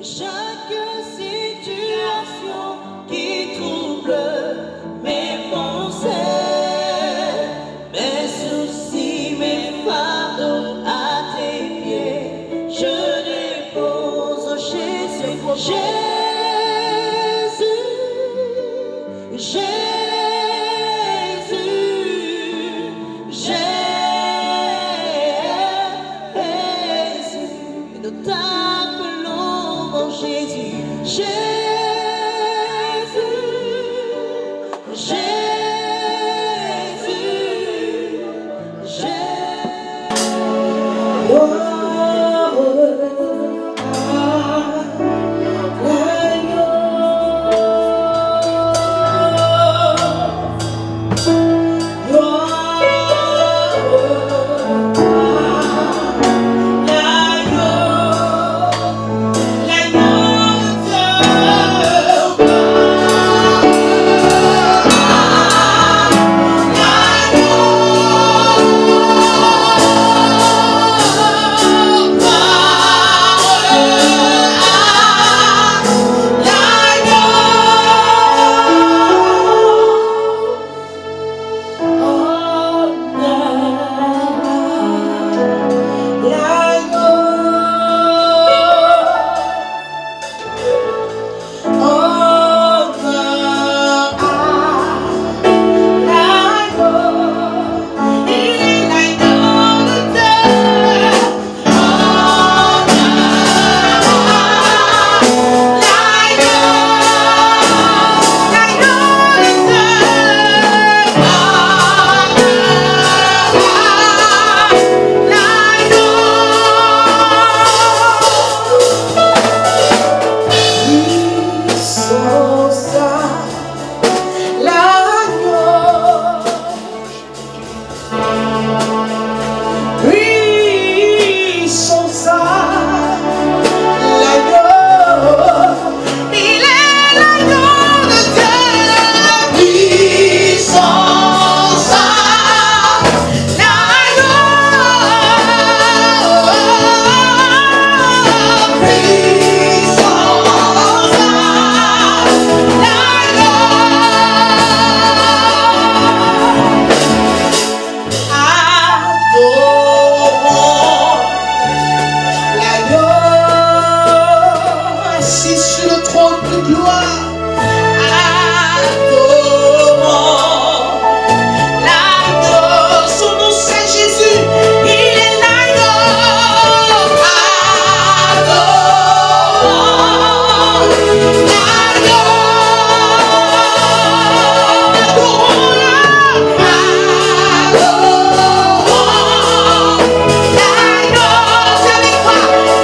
Chaque situation qui trouble mes pensées, mes soucis, mes fardeaux à tes pieds, je dépose Jésus, Jésus, Jésus, et nous t'appelons mon Jésus, Jésus, Jésus, Jésus.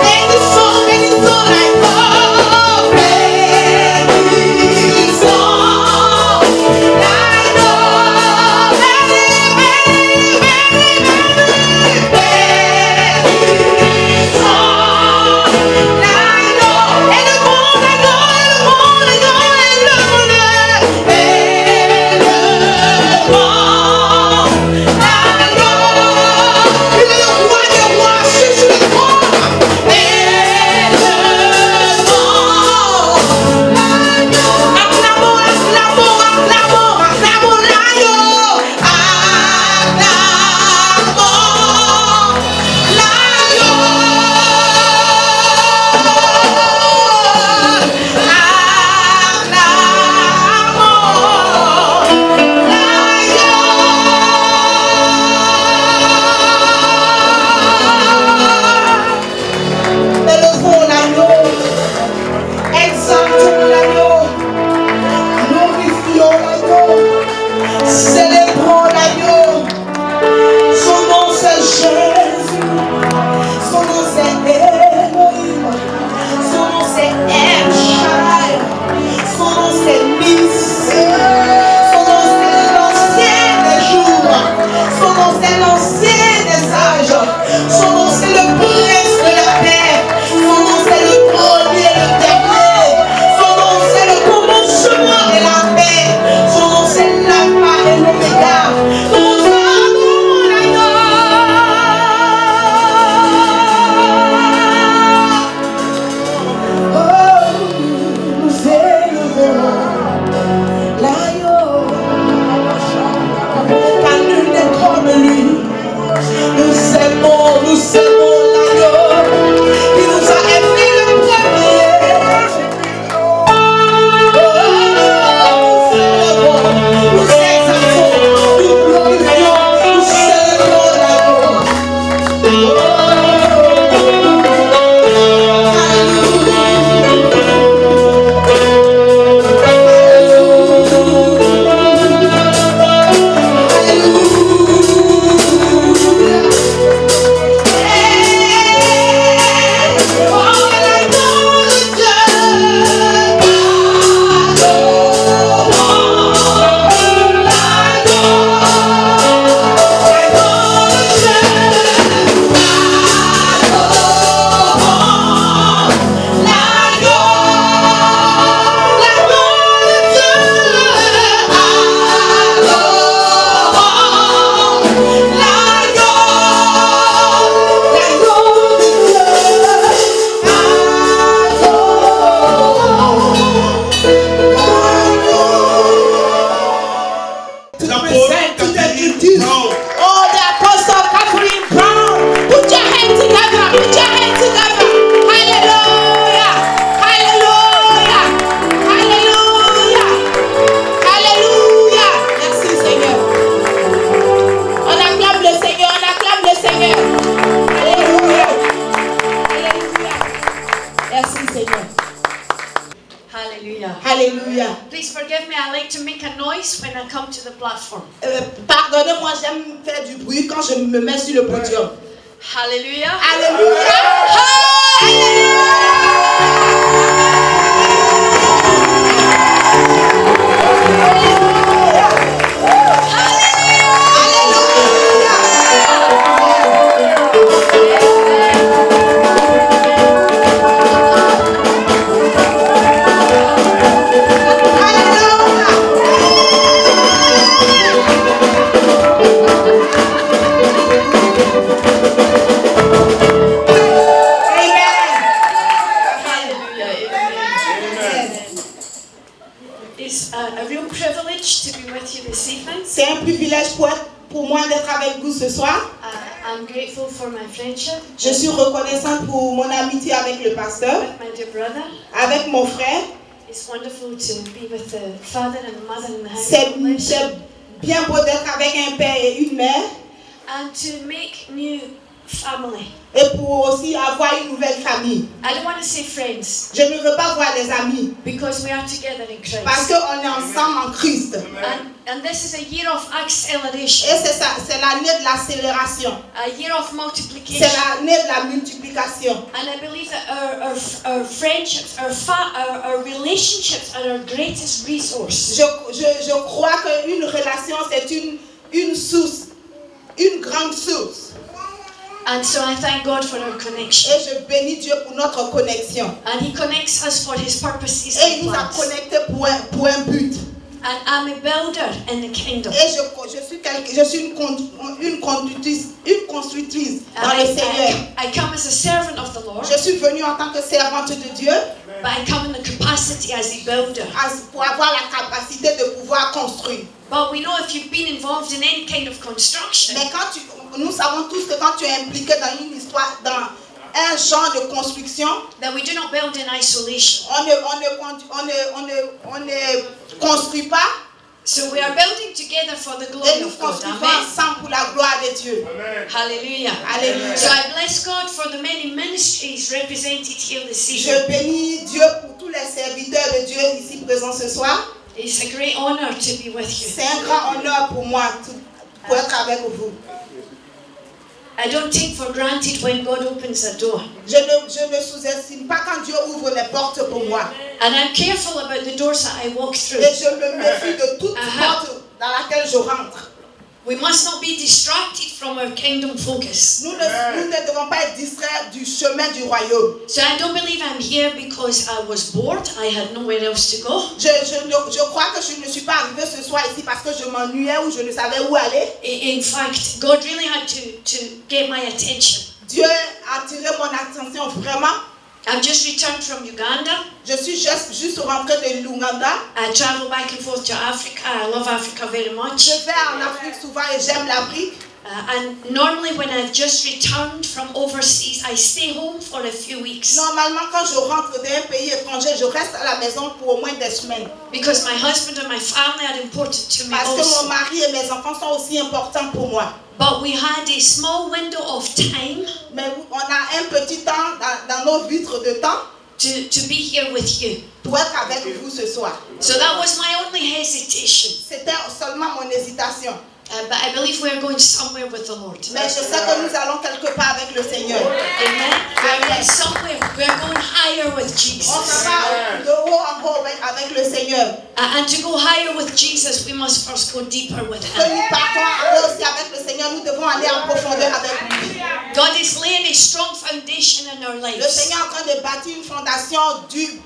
Bénissons, bénissons, Seigneur. Hallelujah. Alléluia. Please forgive me, I like to make a noise when I come to the platform. Pardonnez-moi, j'aime faire du bruit quand je me mets sur le podium. Hallelujah. Alléluia. C'est un privilège pour moi d'être avec vous ce soir. I'm grateful for my friendship. Je suis reconnaissante pour mon amitié avec le pasteur, With my dear brother. avec mon frère. It's wonderful to be with the father and the mother in the house. C'est bien beau d'être avec un père et une mère. And to make new family. Et pour aussi avoir une nouvelle famille. I don't want to say friends. Je ne veux pas voir des amis. Because we are together in Christ. Parce qu'on est ensemble en Christ. And this is a year of acceleration. Et c'est l'année de l'accélération. A year of multiplication. C'est l'année de la multiplication. And I believe that our friendships, our relationships are our greatest resource. Je crois qu'une relation c'est une source, une grande source. And so I thank God for our connection. Et je bénis Dieu pour notre connexion. And He connects us for His purposes Et il and nous a plans. connectés pour un but. And I'm a builder in the kingdom. Et je suis une constructrice dans le Seigneur. I come as a servant of the Lord. Je suis venue en tant que servante de Dieu. But I come in the capacity as a builder. Pour avoir la capacité de pouvoir construire. But we know if you've been involved in any kind of construction. Mais nous savons tous que quand tu es impliqué dans une histoire, dans un genre de construction, that we do not build in isolation. On ne construit pas. So we are building together for the glory of God. Amen. Ensemble pour la gloire de Dieu. Amen. Hallelujah. Alléluia. So I bless God for the many ministries represented here this evening. Je bénis Dieu pour tous les serviteurs de Dieu ici présents ce soir. It's a great honor to be with you. C'est un grand honneur pour moi pour être avec vous. I don't take for granted when God opens a door. Je ne sous-estime pas quand Dieu ouvre les portes pour moi. And I'm careful about the doors that I walk through. Et je me méfie de toute porte dans laquelle je rentre. We must not be distracted from our kingdom focus. Nous ne devons pas être distraits du chemin du royaume. So I don't believe I'm here because I was bored. I had nowhere else to go. Je crois que je ne suis pas arrivée ce soir ici parce que je m'ennuyais ou je ne savais où aller. In fact, God really had to get my attention. Dieu a attiré mon attention vraiment. I've just returned from Uganda. Je suis juste rentrée de l'Ouganda. I travel back and forth to Africa. I love Africa very much. Je vais en Afrique souvent et j'aime l'Afrique. And normally when I've just returned from overseas, I stay home for a few weeks. Normalement, quand je rentre d'un pays étranger, je reste à la maison pour au moins des semaines. Because my husband and my family are important to me Parce que also. mon mari et mes enfants sont aussi importants pour moi. But we had a small window of time. Mais on a un petit temps dans nos vitres de temps. To be here with you. Pour être avec vous ce soir. So that was my only hesitation. C'était seulement mon hésitation. But I believe we are going somewhere with the Lord. Mais je sais que nous allons quelque part avec le Seigneur. Amen. We are going somewhere. We are going higher with Jesus. On va de haut en haut avec le Seigneur. And to go higher with Jesus, we must first go deeper with Him. Que nous partons aussi avec le Seigneur, nous devons aller en profondeur avec lui. God is laying a strong foundation in our lives. Le Seigneur est en train de bâtir une fondation dure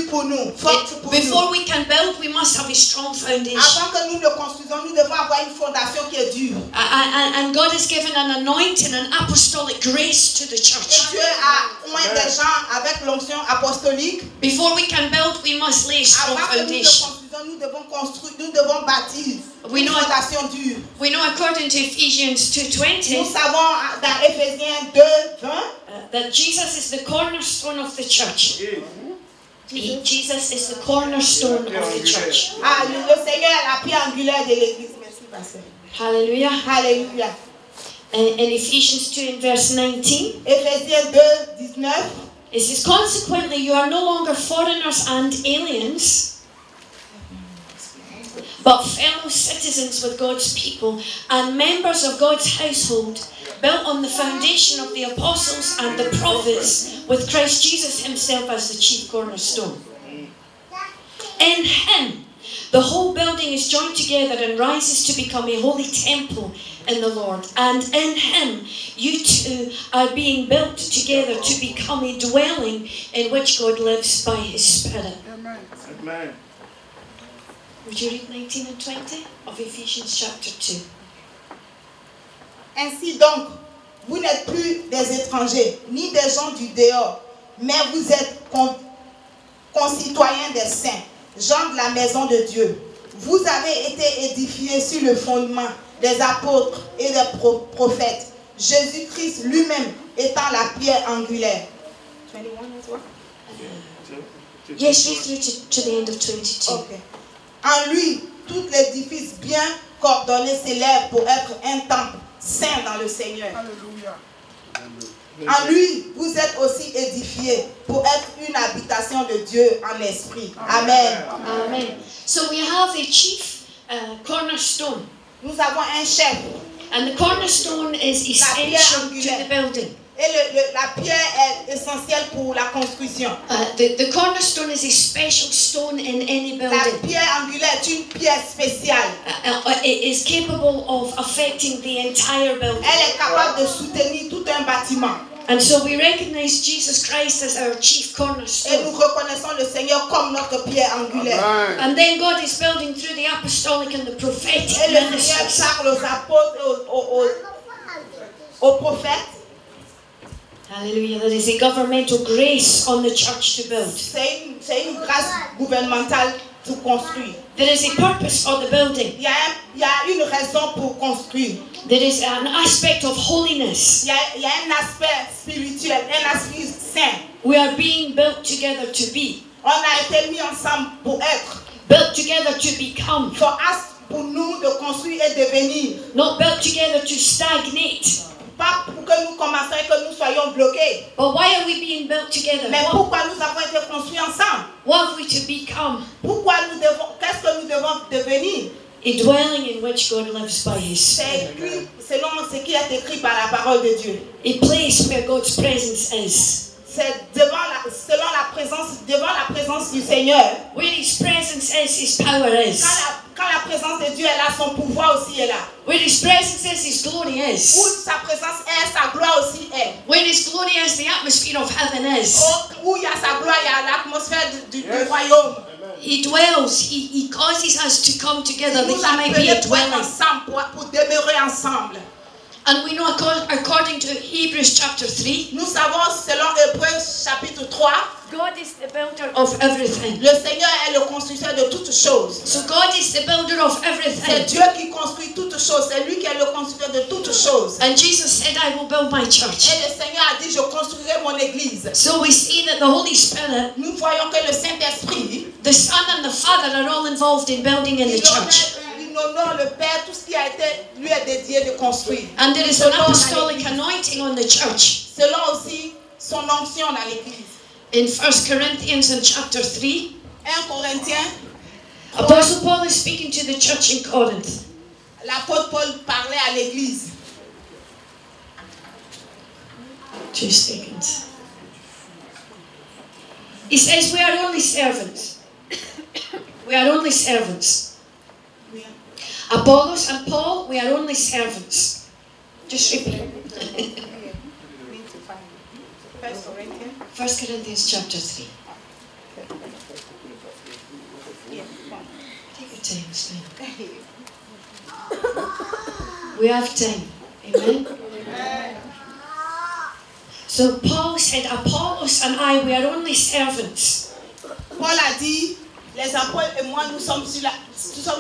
pour nous, forte pour Before nous. we can build, we must have a strong foundation. Avant que nous le construisons, nous devons avoir une fondation qui est dure. And God has given an anointing, an apostolic grace to the Et church. Dieu a oint des gens avec l'onction apostolique. Before we can build, we must lay a strong Avant que nous le foundation. construisons, nous devons construire, nous devons bâtir une fondation dure. We know according to Ephesians 2:20 Nous savons dans Éphésiens 2:20 that Jesus is the cornerstone of the church. Jesus is the cornerstone of the church. Le Seigneur est la pierre angulaire de l'église. Merci, pasteur. Hallelujah. Alléluia. In Ephesians 2 and verse 19, Éphésiens 2:19. It says, consequently, you are no longer foreigners and aliens, but fellow citizens with God's people and members of God's household, built on the foundation of the apostles and the prophets, with Christ Jesus himself as the chief cornerstone. In him, the whole building is joined together and rises to become a holy temple in the Lord. And in him, you two are being built together to become a dwelling in which God lives by his Spirit. Amen. Would you read 19 and 20 of Ephesians chapter 2? Ainsi donc, vous n'êtes plus des étrangers, ni des gens du dehors, mais vous êtes concitoyens des saints, gens de la maison de Dieu. Vous avez été édifiés sur le fondement des apôtres et des prophètes, Jésus-Christ lui-même étant la pierre angulaire. 21 as well? Yes, read through to the end of 22. Okay. En lui, tout l'édifice bien coordonné s'élève pour être un temple saint dans le Seigneur. Alléluia. En lui, vous êtes aussi édifiés pour être une habitation de Dieu en esprit. Amen. Amen. So we have a chief cornerstone. Nous avons un chef. And the cornerstone is essential to the building. Et la pierre est essentielle pour la construction. The cornerstone is a special stone in any La building. pierre angulaire est une pierre spéciale. It is capable of affecting the entire building. Elle est capable de soutenir tout un bâtiment. And so we recognize Jesus Christ as our chief Et nous cornerstone. reconnaissons le Seigneur comme notre pierre angulaire. Amen. And then God is building through the apostolic and the prophetic Et le Seigneur ministries. parle aux apôtres et aux prophètes. Hallelujah. There is a governmental grace on the church to build. C'est une grâce gouvernementale pour construire. There is a purpose for the building. Il y a une raison pour construire. There is an aspect of holiness. Il y a un aspect spirituel, un aspect saint. We are being built together to be. On a été mis ensemble pour être. Built together to become. Pour nous de construire et devenir. Not built together to stagnate. Pas pour que nous commencions et que nous soyons bloqués. But why are we being built together? Mais pourquoi nous avons été construits ensemble? What have we to become? Qu'est-ce que nous devons devenir? A dwelling in which God lives by his C'est Spirit. écrit selon ce qui est écrit par la parole de Dieu. A place where God's presence is. C'est devant la présence du Seigneur. Where his presence is, his power is. Quand la présence de Dieu est là, son pouvoir aussi est là. Where his presence is, his glory Où is. sa présence est, sa gloire aussi est. Where his glory is, the atmosphere of heaven is. Où il y a sa gloire, il y a l'atmosphère du royaume. He dwells, he causes us to come together Nous that he may be a appelons pour être dwelling. ensemble, pour demeurer ensemble. And we know according to Hebrews chapter 3, Nous savons selon Hébreux chapitre 3, God is the builder of everything. le Seigneur est le constructeur de toutes choses. So God is the builder of C'est everything. Dieu qui construit toutes choses. C'est lui qui est le constructeur de toutes choses. And Jesus said, I will build my church. Et le Seigneur a dit, je construirai mon église. So we see that the Holy Spirit, Nous voyons que le Saint-Esprit, the Son and the Father are all involved in building in the church. il honore le Père, tout ce qui a été, lui est dédié de construire. And there is an apostolic anointing on the church. Selon aussi son onction dans l'église. In 1 Corinthians in chapter 3, 1 Corinthiens, Apostle Paul is speaking to the church in Corinth. l'apôtre Paul parlait à l'église. 2 seconds. He says, we are only servants. We are only servants. Apollos and Paul, we are only servants. Just repeat. 1 Corinthians chapter 3. Take your time, it's fine. We have time. Amen? So Paul said, Apollos and I, we are only servants. Paul a dit, les apôtres et moi, nous sommes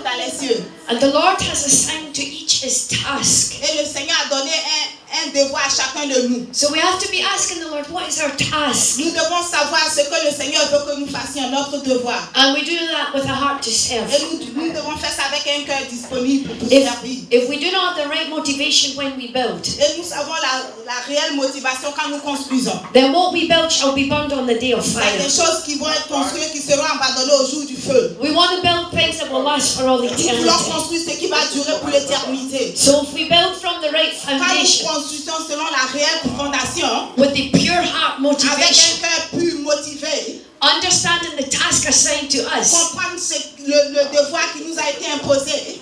dans les cieux. And the Lord has assigned to each his task. Et le Seigneur a donné un devoir à chacun de nous. So we have to be asking the Lord, what is our task? Nous devons savoir ce que le Seigneur veut que nous fassions notre devoir. And we do that with a heart to serve. Et nous devons faire ça avec un cœur disponible pour If, servir. if we do not have the right motivation when we build, Et nous avons la réelle motivation quand nous construisons. then what we build shall be burned on the day of Il y a fire. des choses qui vont être construites qui seront abandonnées au jour du feu. We want to build things that will last for all Nous voulons eternity. construire ce qui va durer pour l'éternité. So if we build from the right Quand nous foundation, construisons selon la réelle fondation, with the pure heart avec motivation, un cœur pur motivé, understanding the task assigned to us, comprendre le devoir qui nous a été imposé,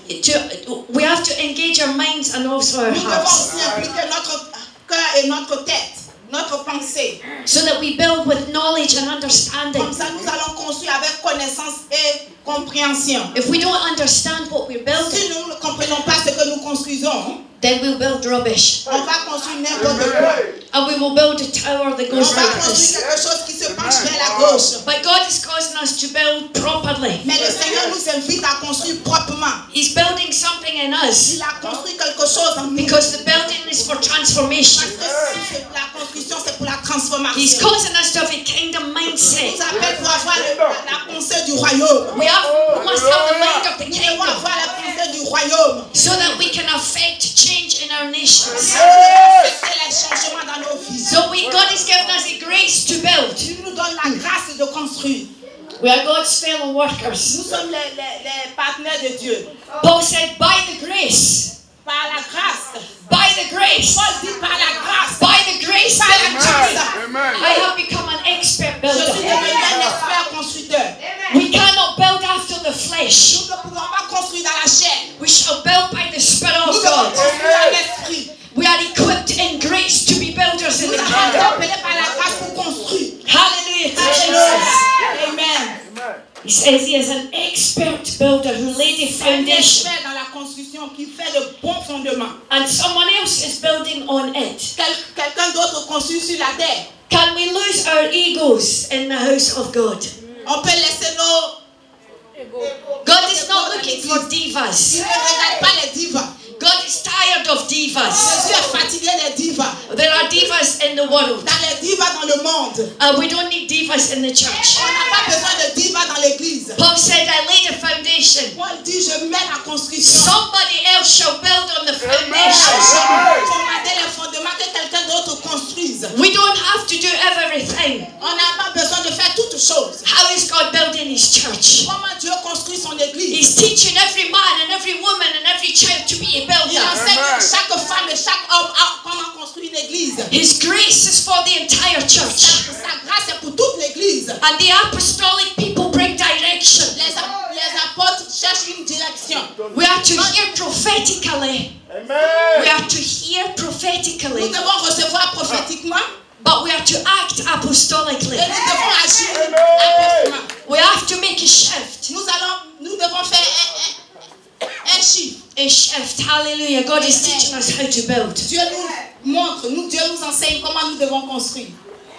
we have to engage our minds and also our nous devons hearts, aussi impliquer notre cœur et notre tête, notre pensée. so that we build with knowledge and understanding. Comme ça, nous allons construire avec connaissance et compréhension. If we don't understand what we're Si building, nous ne comprenons pas ce que nous construisons, then we'll build rubbish. on va construire n'importe quoi. And we will build a tower that On goes va like construire this. quelque chose qui se penche vers la gauche. But God is causing us to build properly. Mais le Seigneur nous invite à construire proprement. He's building something in us Il a construit quelque chose en nous. because the building is for transformation. Parce que si la construction, c'est pour la transformation. He's causing us to have a kingdom Il mindset. nous appelle pour avoir la pensée du royaume. We must have the mind of the Nous devons kingdom avoir la pensée du royaume. so that we can affect change in our nations. Affecter les changements dans nos vies. So God is giving us a grace to build. Il nous donne la grâce de construire. We are God's fellow workers. Nous sommes les partenaires de Dieu. Paul said, by the grace, Par la grâce. by the grace, Paul dit par la grâce. by the grace Par la that grâce. I have become an expert Je suis builder. devenu un expert constructeur. We cannot build after the flesh. Nous ne pouvons pas construire dans la chair. We shall build by the Spirit Nous of devons God. construire dans l'esprit. We are equipped in grace to be builders in Nous the avons été kingdom. appelés par la grâce pour construire. Hallelujah to Alléluia. Jesus. Amen. He says he is an expert builder who laid a Un foundation expert dans la construction qui fait de bons fondements. and someone else is building on it. Quelqu'un d'autre construit sur la terre. Can we lose our egos in the house of God? On peut laisser nos... God is not looking for Il divas. ne regarde pas les divas. God is tired of divas. Jésus est fatigué des divas. There are divas in the world, Dans les divas dans le monde. and we don't need divas in the church. On n'a pas besoin de divas dans l'église. Paul said, I laid a foundation. Paul dit, je mets la construction. Somebody else shall build on the Je foundation. mets les fondements que quelqu'un d'autre construise. We don't have to do everything. On n'a pas besoin de faire toutes choses. How is God building his church? Comment Dieu construit son église? He's teaching every man and every woman and every child to be a Il builder. enseigne chaque femme et chaque homme comment construire une église. His grace is for the entire church. Sa grâce est pour toute l'église. And the apostolic people bring direction. Les apôtres cherchent une direction. We are to hear prophetically. We are to hear Nous prophetically. devons recevoir prophétiquement But we are to act apostolically. et nous devons agir apôtrement. We have to make a shift. Nous devons faire un chiffre. A shift. Hallelujah. God is teaching us how to build. Dieu nous montre, Dieu nous enseigne comment nous devons construire.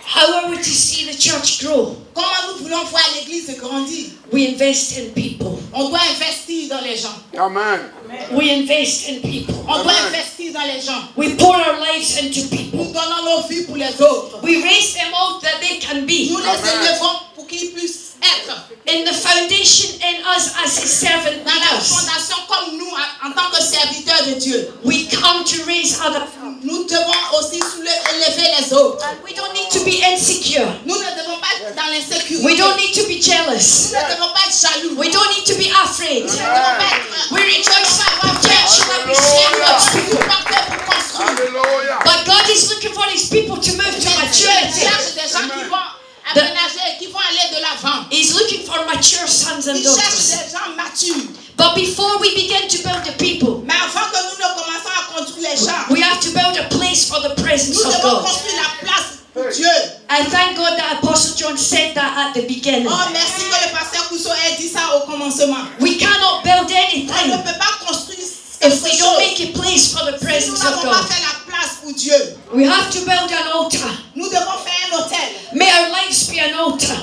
How are we to see the church grow? Comment nous voulons voir l'église grandir. We invest in people. On doit investir dans les gens. Amen. We invest in people. On doit investir dans les gens. We pour our lives into people. Nous donnons nos vies pour les autres. We raise them out that they can be. Nous les élevons pour qu'ils puissent être In the foundation in us as his servant dans la leaders. fondation comme nous en tant que serviteurs de Dieu. We come to raise other. Nous devons aussi élever les autres. We don't need to be insecure. Nous ne devons pas être dans l'insécurité. We don't need to be Nous jealous. ne devons pas être jaloux. We don't need to be afraid. Nous ne devons pas être We rejoice at protection that we serve God's people. nous partons pour construire. Hallelujah. But God is looking for his people to move to Il maturity. cherche des gens qui vont aménager, qui vont aller de l'avant. He's looking for mature sons and Il cherche daughters. des gens matures. But before we begin to build the people, Mais avant que nous ne commençons à construire les gens, we have to build a place for the presence nous of devons God. construire la place pour Dieu. I thank God that Apostle John said that at the beginning. Oh, merci que le pasteur Cousseau ait dit ça au commencement. We cannot build On ne anything peut pas construire if quelque we don't chose make a place for the si nous presence of n'avons pas God. fait la place pour Dieu. We have to build an altar. Nous devons faire un hôtel May our lives be an altar.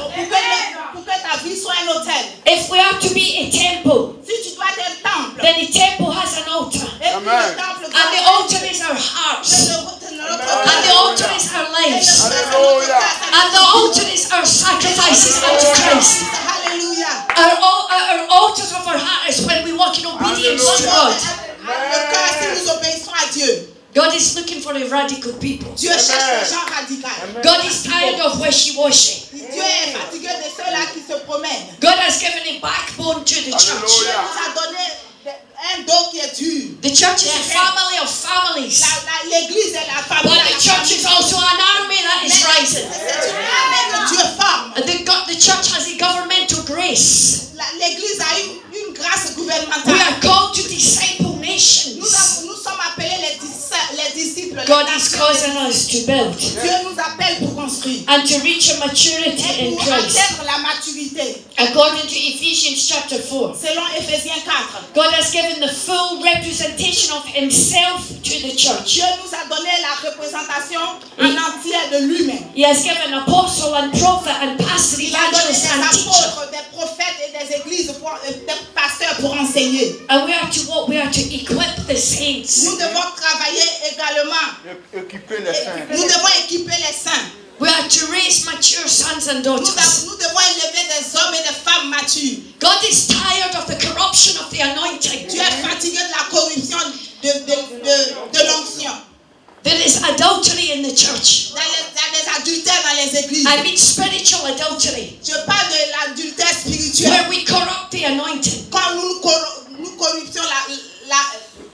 pour que ta vie soit un hôtel. If we are to be a temple, Si tu dois être un temple, then a temple has an altar. et puis le temple And the altar is our hearts. And the altar is our lives. And the altar is our our sacrifices unto Christ. Alléluia. Our altars of our heart is when we walk in obedience to God. Le cœur, si nous obéissons à Dieu. God is looking for a radical people. Dieu cherche les gens radicaux. God is tired of wishy-washy. Dieu est fatigué de ceux-là qui se promènent. God has given a backbone to the church. Dieu nous a donné un dos qui est dur. The church is a family of families. L'église est la famille. But the church is also an army that is rising. C'est une armée que Dieu forme. The church has a governmental grace. L'église a une grâce We gouvernementale. are called to disciple nations. Nous sommes appelés les disciples. God is causing us to build Dieu nous appelle pour construire. and to reach a maturity Et in pour Christ. atteindre la maturité. According to Ephesians chapter 4, Selon Éphésiens 4. God has given the full representation of himself to the church. Dieu nous a donné la représentation en entière de lui-même. He has given apostle and prophet and pastor, Il a donné evangelist des and teacher. apôtres, des prophètes et des églises, des pasteurs pour enseigner. And we are to what? We are to equip the saints. Nous devons travailler également. Équiper les saints. Nous devons équiper les saints. We are to raise mature sons and Nous daughters. devons élever des hommes et des femmes matures. God is tired of the corruption of the anointing. Dieu est fatigué de la corruption de l'onction. There is adultery in the church. Dans les adultères dans les églises. I mean spiritual adultery, Je parle de l'adultère spirituel. where we corrupt the anointing. Quand nous corruptions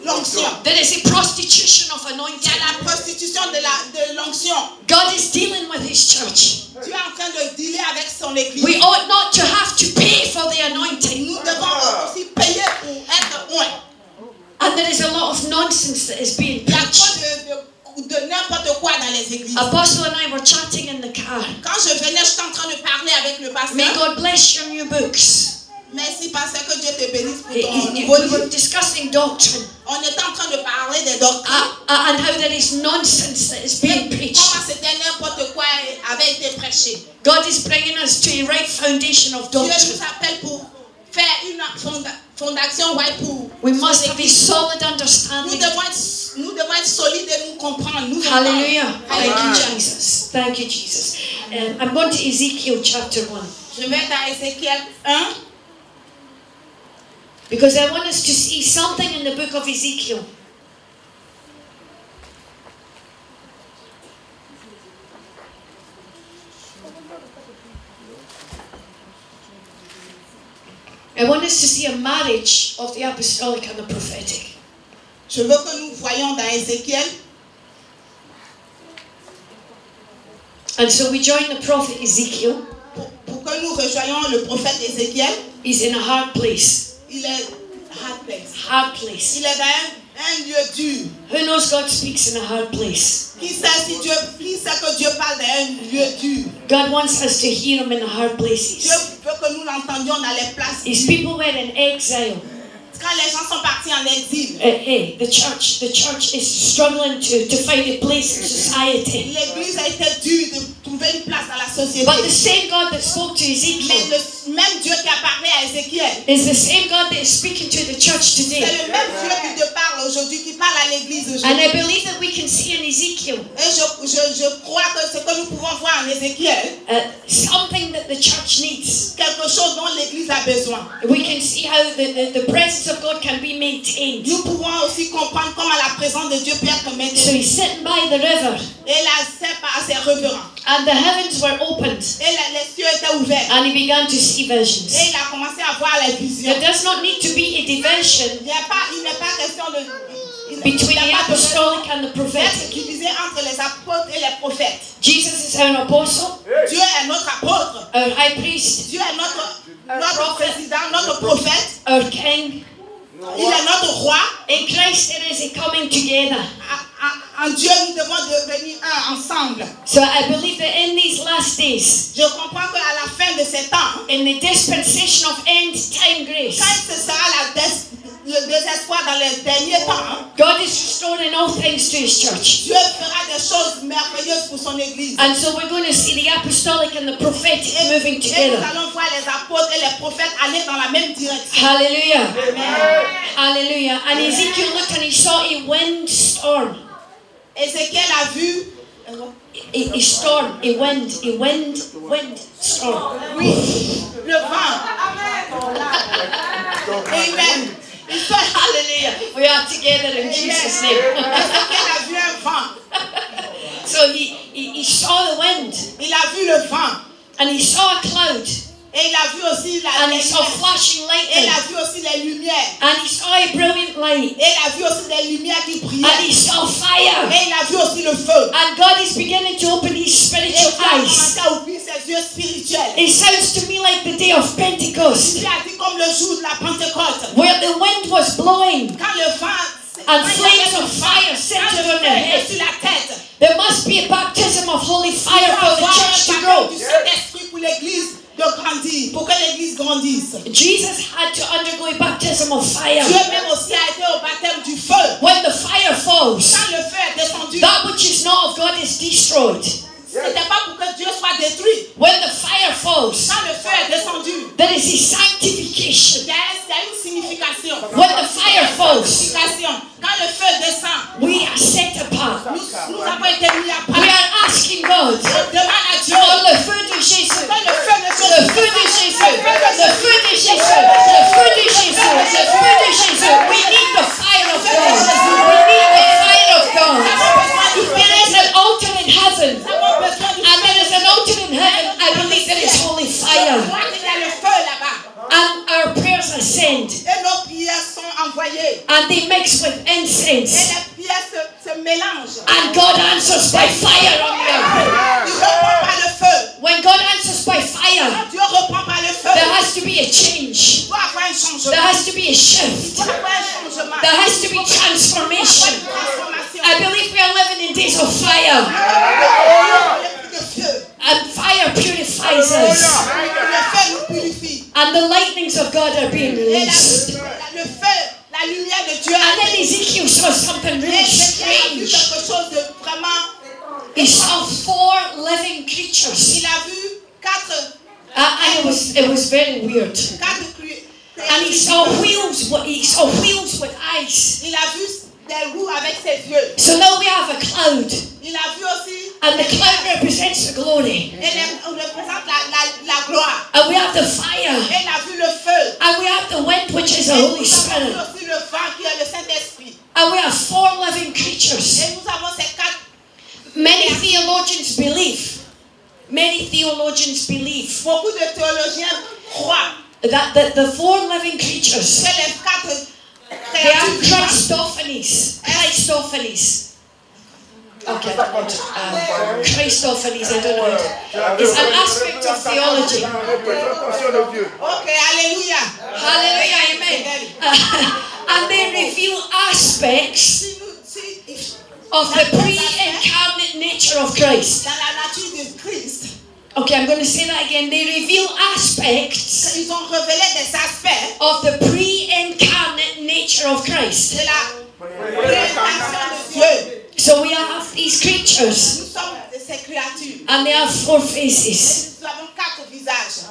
l'onction. There is a prostitution of Il y anointing. a la prostitution de l'onction. God is dealing with his church. Dieu est en train de dealer avec son église. We ought not to have to pay for the anointing. Nous devons aussi payer pour être oints. And there is a lot of nonsense that is being Il y a preached. trop de n'importe quoi dans les églises. Apostle and I were chatting in the car. Quand je venais, j'étais en train de parler avec le May pasteur. God bless your new books. Merci, pasteur, que Dieu te bénisse pour We ton nouveau were livre. discussing doctrine On était en train de parler des doctrines. and how there is nonsense that is being preached. Comment c'était n'importe quoi avait été prêché. God is bringing us to a right foundation of Dieu doctrine. nous appelle pour faire une fondation pour. We must have a églises. solid Nous understanding. devons être solides et nous comprendre. Nous Hallelujah. entendre. Thank you, Alléluia. Jesus. Thank you, Jesus. I'm going to Ezekiel chapter 1 Je vais dans Ézéchiel 1. because I want us to see something in the book of Ezekiel. I want us to see a marriage of the apostolic and the prophetic. Je veux que nous voyions dans Ézéchiel. And so we join the prophet Ezekiel. Pour que nous rejoignions le prophète Ézéchiel. He's in a hard place. Il est hard place. Hard place. Il est dans un lieu dur. Who knows God speaks in a hard place? Qui sait que Dieu parle dans un lieu dur? God wants us to hear him in the hard Dieu places. veut que nous l'entendions dans les places His dures. people were in exile. Quand les gens sont partis en exil, Hey, the church is struggling to find a place in society. l'église a été dure de trouver une place dans la société. But the same God that spoke to Mais Ezekiel le même Dieu qui a parlé à Ézéchiel, is the same God that is speaking to the church c'est today. le même Dieu qui te parle aujourd'hui, qui parle à l'église And I aujourd'hui. believe that we can see in Ezekiel Et je crois que ce que nous pouvons voir en Ézéchiel, something that the church needs. quelque chose dont l'église a besoin. We can see how the presence of God can be maintained. Nous pouvons aussi comprendre comment la présence de Dieu peut être So maintenue. he's sitting by the river, Et là, c'est par ses reverends. and the heavens were opened, Et les cieux étaient ouverts. and he began to see Et visions. il a commencé à voir les visions. There does not need to be a division Il n'est pas question de... between the pas de apostolic and the d'être prophetic. divisé entre les apôtres et les prophètes. Jesus is our apostle, Dieu est notre apôtre. our high priest, Dieu est notre président, notre prophète. our king. Il est notre roi. In Christ there is a coming together. En Dieu, nous devons devenir un ensemble. So I believe that in these last days, Je comprends qu'à la fin de ces temps, in the dispensation of end time grace, quand ce sera le désespoir dans les derniers temps, God is restoring all things to his church. Dieu fera des choses merveilleuses pour son église. And so we're going to see the apostolic and the prophetic moving Et nous together. allons voir les apôtres et les prophètes aller dans la même direction. Hallelujah. Amen. Hallelujah. And Ezekiel looked and he saw a windstorm. Ézéchiel a vu A storm, a wind, storm. Oui, le vent. Amen. Hallelujah. We are together in Jesus' name. Il a vu un vent. So he saw the wind. Il a vu le vent. And he saw a cloud. Et il a vu aussi And he saw flashing Et il lightning. a vu aussi les lumières. And he saw a brilliant light. Et il a vu aussi des lumières qui And brillaient. he saw fire. Et il a vu aussi le feu. And God is beginning to open his Et spiritual Dieu a eyes. commencé à ouvrir ses yeux spirituels. It sounds to me like the day of Pentecost, Dieu a dit comme le jour de la Pentecôte. where the wind was blowing Quand le vent and flames of fire centered on their head. sur la tête. There must be a baptism of holy fire Il for faut the avoir church to un grow. baptême du Saint-Esprit pour l'église de grandir, pour que l'église grandisse. Jesus had to undergo a baptism of fire. Dieu même aussi a été au baptême du feu. When the fire falls, Quand le feu est descendu, that which is not of God is destroyed. c'était pas pour que Dieu soit détruit. When the fire falls, Quand le feu est descendu, there is a sanctification. il y a une signification. When the fire falls, Signification. Quand le feu descend, we are set apart. nous avons été mis à We part. are asking God, On demande à Dieu oh, le feu de Jésus, que le feu ne se le feu de Jésus, le feu de Jésus, le feu de Jésus, le feu de Jésus. We need the fire of God. We need the fire of God. There is an altar in heaven, and there is an altar in heaven. I believe there is holy fire, Il y a le feu là-bas. and our prayers are sent, Et nos prières sont envoyées. and they mix with Et incense, les prières se mélangent. and God answers by fire on the earth. Dieu reprend par le feu. When God answers by fire, Dieu reprend par le feu. there has to be a change. Il doit avoir un There changement. has to be a Il shift. doit avoir un changement. There has to be transformation. Une transformation. I believe we are living in days of fire, Le feu. and fire purifies us, Le feu nous purifie. and the lightnings of God are being Et released. le feu, la lumière de Dieu. And then Ezekiel saw something Et really Jésus a vu strange. quelque chose de vraiment. He saw 4 living creatures, Il a vu quatre and it was very weird. And he saw créatures. wheels with eyes. Il a vu des roues avec ses yeux. So now we have a cloud, Il a vu aussi. and the cloud represents the glory, On représente la gloire. and we have the fire, Et il a vu le feu. and we have the wind, which is the Et Holy nous avons vu Spirit, aussi le vent qui est le Saint-Esprit. and we have 4 living creatures. Et nous avons ces quatre. Many theologians believe Beaucoup de théologiens croient that the 4 living creatures, que les quatre they are créatures. Christophanies. Okay, Christophanies, I don't know. It's an aspect of theology. Ok, alléluia. Hallelujah, amen. And they reveal aspects of the pre-incarnate nature of Christ. Dans la nature de Christ, Okay, I'm going to say that again. They reveal aspects ils ont révélé des aspects of the pre-incarnate nature of Christ. de la présentation de Dieu. So we have these creatures, Nous sommes ces créatures. and they have 4 faces. Nous avons quatre visages.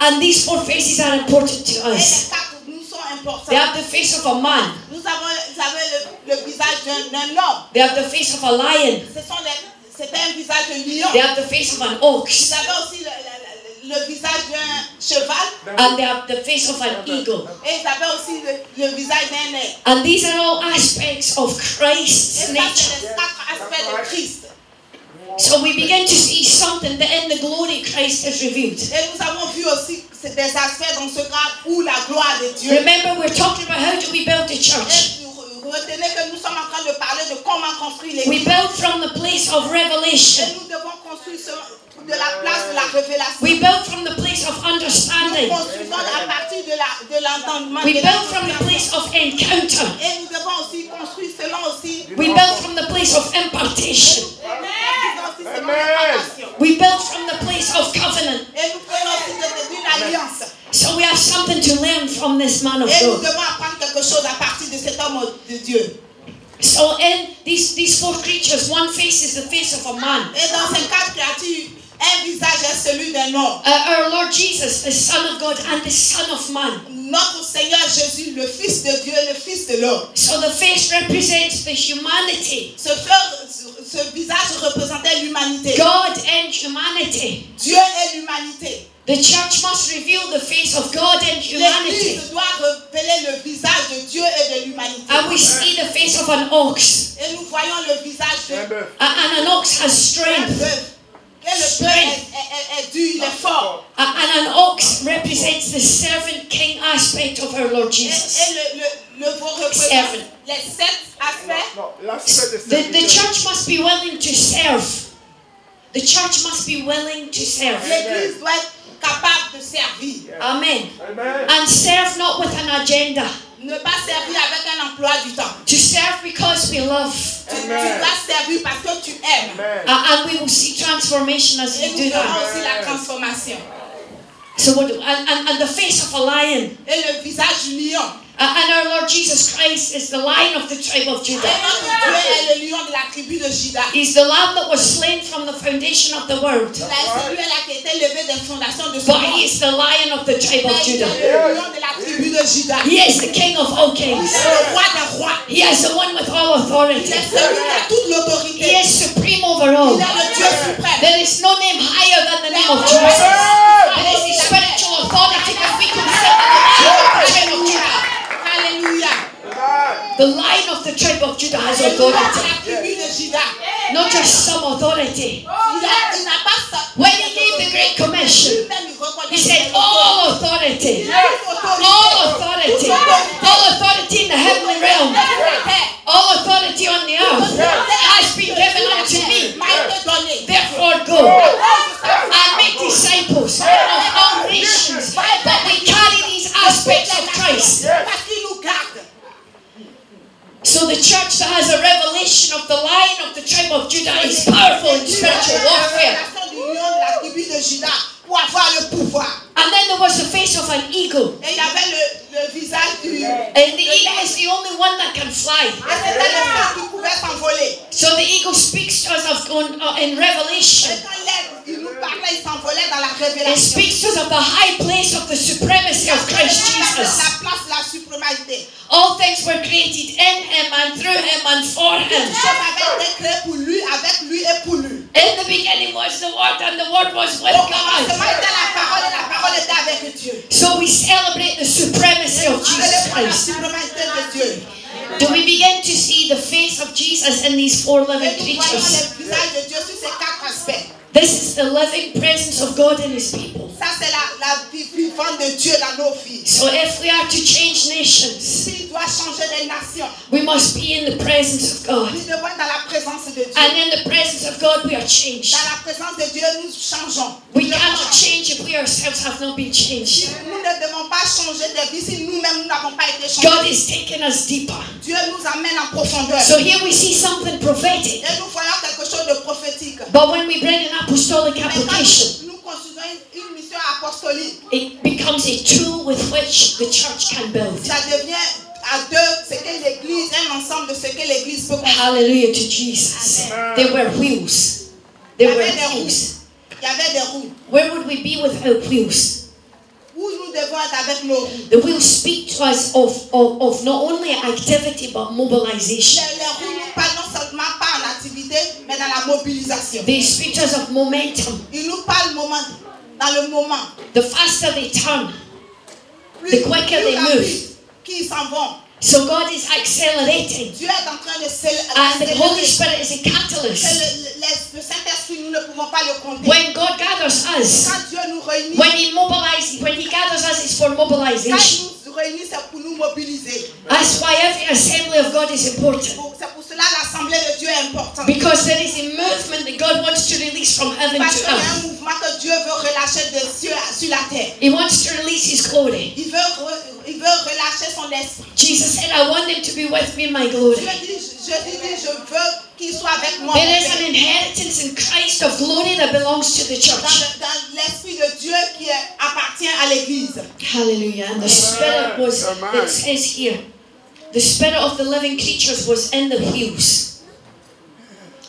And these 4 faces are important to Et les us. quatre nous sont importants. They have the face of a man. Vous avez le visage d'un homme. They have the face of a lion. C'était un visage de lion. They have the face of an Vous ox. avez aussi le visage d'un cheval. And they have the face of an eagle. Et vous avez aussi le visage d'un aigle. And these are all aspects of Et Christ's ça, nature. c'est les quatre aspects de Christ. So we begin to see something that in the glory Christ is revealed. Et nous avons vu aussi des aspects dans ce cadre où la gloire de Dieu. Remember, we're talking about how do we build the church. Et retenez que nous sommes en train de parler de comment construire We l'église. build from the place of Et revelation. nous devons construire de la place de la révélation. We build from the place of Nous understanding. construisons à partir de l'entendement. We de build from the l'intelligence. place of encounter. Et nous devons aussi construire selon aussi. We build from the place of impartation. We build from the place of covenant. Et nous prenons aussi d'une alliance. So we have something to learn from this man of Et nous God. devons apprendre quelque chose à partir de cet homme de Dieu. So in these 4 creatures, one face is the face of a man. Et dans ces quatre créatures, un visage est celui d'un homme. Our Lord Jesus, the Son of God and the Son of Man. Notre Seigneur Jésus, le Fils de Dieu, le Fils de l'homme. So the face represents the humanity. Ce ce visage représentait l'humanité. God and humanity. Dieu et l'humanité. The church must reveal the face of God and humanity. L'Église doit révéler le visage de Dieu et de l'humanité. And we see the face of an ox. Et nous voyons le visage de And an ox has un strength. bœuf. Et le bœuf est dur, il est fort. And an ox represents the servant king aspect of our Lord Jesus. Et le veau représente les 7 aspects. The church must be willing to serve. The church must be willing to serve. L'Église doit être capable de servir. Amen. And serve not with an agenda. Ne pas servir avec un emploi du temps. To serve because we love. Tu dois servir parce que tu aimes. And we will see transformation as Et we nous do verrons that. aussi la transformation. So what and the face of a lion. Et le visage du lion. And our Lord Jesus Christ is the lion of the tribe of Et Judah. notre Dieu est le lion de la tribu de Juda. He's the lamb that was slain from the foundation of the world. C'est lui-là qui a été levé des fondations de ce But monde. he is the lion of the tribe of Il est Judah. le lion de la tribu de Juda. He is the king of all kings. C'est le roi des rois. He is the one with all authority. Il est celui qui a toute He l'autorité. is supreme over all. Il est le Dieu suprême. There is no name higher than the name of Jesus. It is the spiritual authority that we consider the lion of the tribe of Judah. Alléluia. The lion of the tribe of Judah has Le lion de authority. la tribu de Juda. Not just some authority. Il n'a pas ça. When he gave the Great Commission, Lui-même, il reconnaît he said, all authority, all all authority, all authority in the heavenly realm, all authority on the earth has been given unto me. Therefore go and make disciples of all nations. But we carry these aspects of Christ. Parce qu'il nous garde. So the church that has a revelation of the lion of the tribe of Judah is powerful in spiritual warfare. La du lion de la tribu de Juda pour avoir le pouvoir. And then there was the face of an eagle. Et il y avait le visage du And the eagle is the only one that can fly. Et c'était le seul qui pouvait s'envoler. So the eagle speaks to us of in Revelation. Et quand il nous parlait, il s'envolait dans la It révélation. speaks to us of the high place of the supremacy of Christ Jesus. La place de la suprêmatie. All things were created in him and through him and for him. Toutes choses avaient été créées pour lui, avec lui et pour lui. In the beginning was the Word, and the Word was with Au commencement God. était la parole et la parole était avec Dieu. So we celebrate the supremacy of Jesus Célébrons la Christ. suprêmatie de Dieu. Do we begin to see the face of Jesus in these four living Et nous voyons creatures? le visage de Dieu sur ces 4 aspects. This is the living presence of God in His people. Ça, c'est la vie vivante de Dieu dans nos vies. So if we are to change nations, S'il doit changer des nations, we must be in the presence of God. nous devons être dans la présence de Dieu. And in the presence of God, we are changed. Dans la présence de Dieu, nous changeons. We cannot change if we ourselves have not been changed. Nous ne devons pas changer de vie si nous-mêmes nous n'avons pas été changés. God is taking us deeper. Dieu nous amène en profondeur. So here we see something prophetic. Et nous voyons quelque chose de prophétique. But when we bring an apostolic Mais quand application, nous construisons une mission apostolique, it becomes a tool with which the church can build. ça devient à deux ce que l'Église, un ensemble de ce que l'Église peut construire. Hallelujah to Jesus. There were wheels. There were wheels. Il y avait des roues. Where would we be without wheels? Où nous devons être avec nos roues. The wheels speak to us of not only activity but mobilization. Les roues nous parlent non seulement pas en activité, mais dans la mobilisation. They speak to us of momentum. Ils nous parlent dans le moment. The faster they turn, Plus, The quicker they rapide move. qu'ils s'en vont. so God is accelerating. Dieu est en train de And the Holy Spirit is a catalyst. Le Saint-Esprit, nous ne pouvons pas le compter. When God gathers us, Quand Dieu nous réunit, when He gathers us, it's for quand mobilization. il nous réunit, c'est pour nous mobiliser. That's why every assembly of God is important. C'est pour cela l'Assemblée de Dieu est importante. Because there is a movement that God wants to release from heaven Parce to qu'il y a un earth. mouvement que Dieu veut relâcher des cieux sur la terre. He wants to release His glory. Il veut relâcher son esprit. Jesus said, I want them to be with me in my glory. Je veux qu'il soit avec moi. There is an inheritance in Christ of glory that belongs to the church. Dans l'esprit de Dieu qui appartient à l'Église. Hallelujah. And the Spirit was, it says here, the Spirit of the living creatures was in the wheels.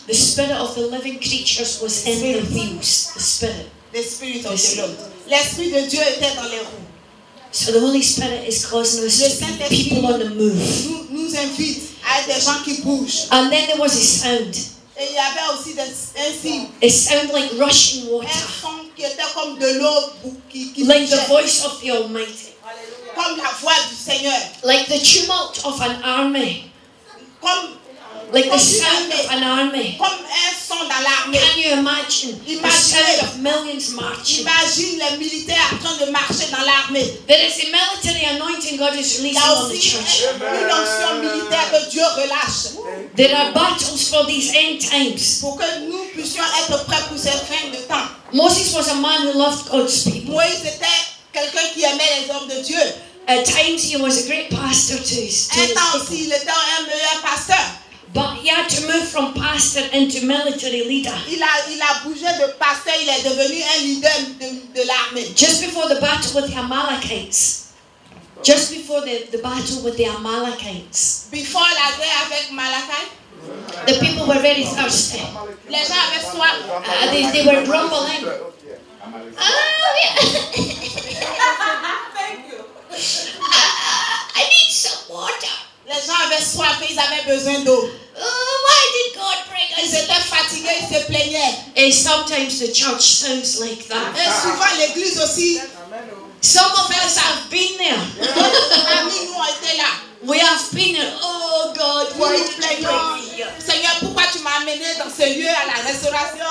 The Spirit of the living creatures was in the wheels. The Spirit. L'esprit of the Lord. L'esprit de Dieu était dans les roues. So the Holy Spirit is causing us to be people on the move. Nous invite à être des gens qui bougent. And then there was a sound. Et il y avait aussi un signe, It sounded like rushing un water, son qui était comme de l'eau qui like the bougeait, voice of the Almighty, comme la voix du Seigneur, like the tumult of an army, comme like the sound of an army. un son dans l'armée. Can you imagine the sound of millions marching? Imagine les militaires en train de marcher dans l'armée. There is a military anointing God is Il y releasing a on the aussi church. une onction militaire que Dieu relâche There are battles for these end times. pour que nous puissions être prêts pour cette fin de temps. Moses was a man who loved God's people. Moïse était quelqu'un qui aimait les hommes de Dieu. At times he was a great pastor to his Un temps people. aussi, il était un meilleur pasteur. But he had to move from pastor into military leader. Il a bougé de pasteur, il est devenu un leader de l'armée. Just before the battle with the Amalekites. Just before the battle with the Amalekites. Before la guerre avec Malachi, The people were very thirsty. les gens avaient soif. They were grumbling. I need some water. Les gens avaient soif et ils avaient besoin d'eau. Why did God bring Ils us? étaient fatigués, ils se plaignaient. And sometimes the church sounds like that. Et souvent l'église aussi, Some of us have been there. parmi nous ont été là. We have been there. Oh God, Nous why nous did you plaignons. bring me here? Seigneur, pourquoi tu m'as amené dans ce lieu à la restauration?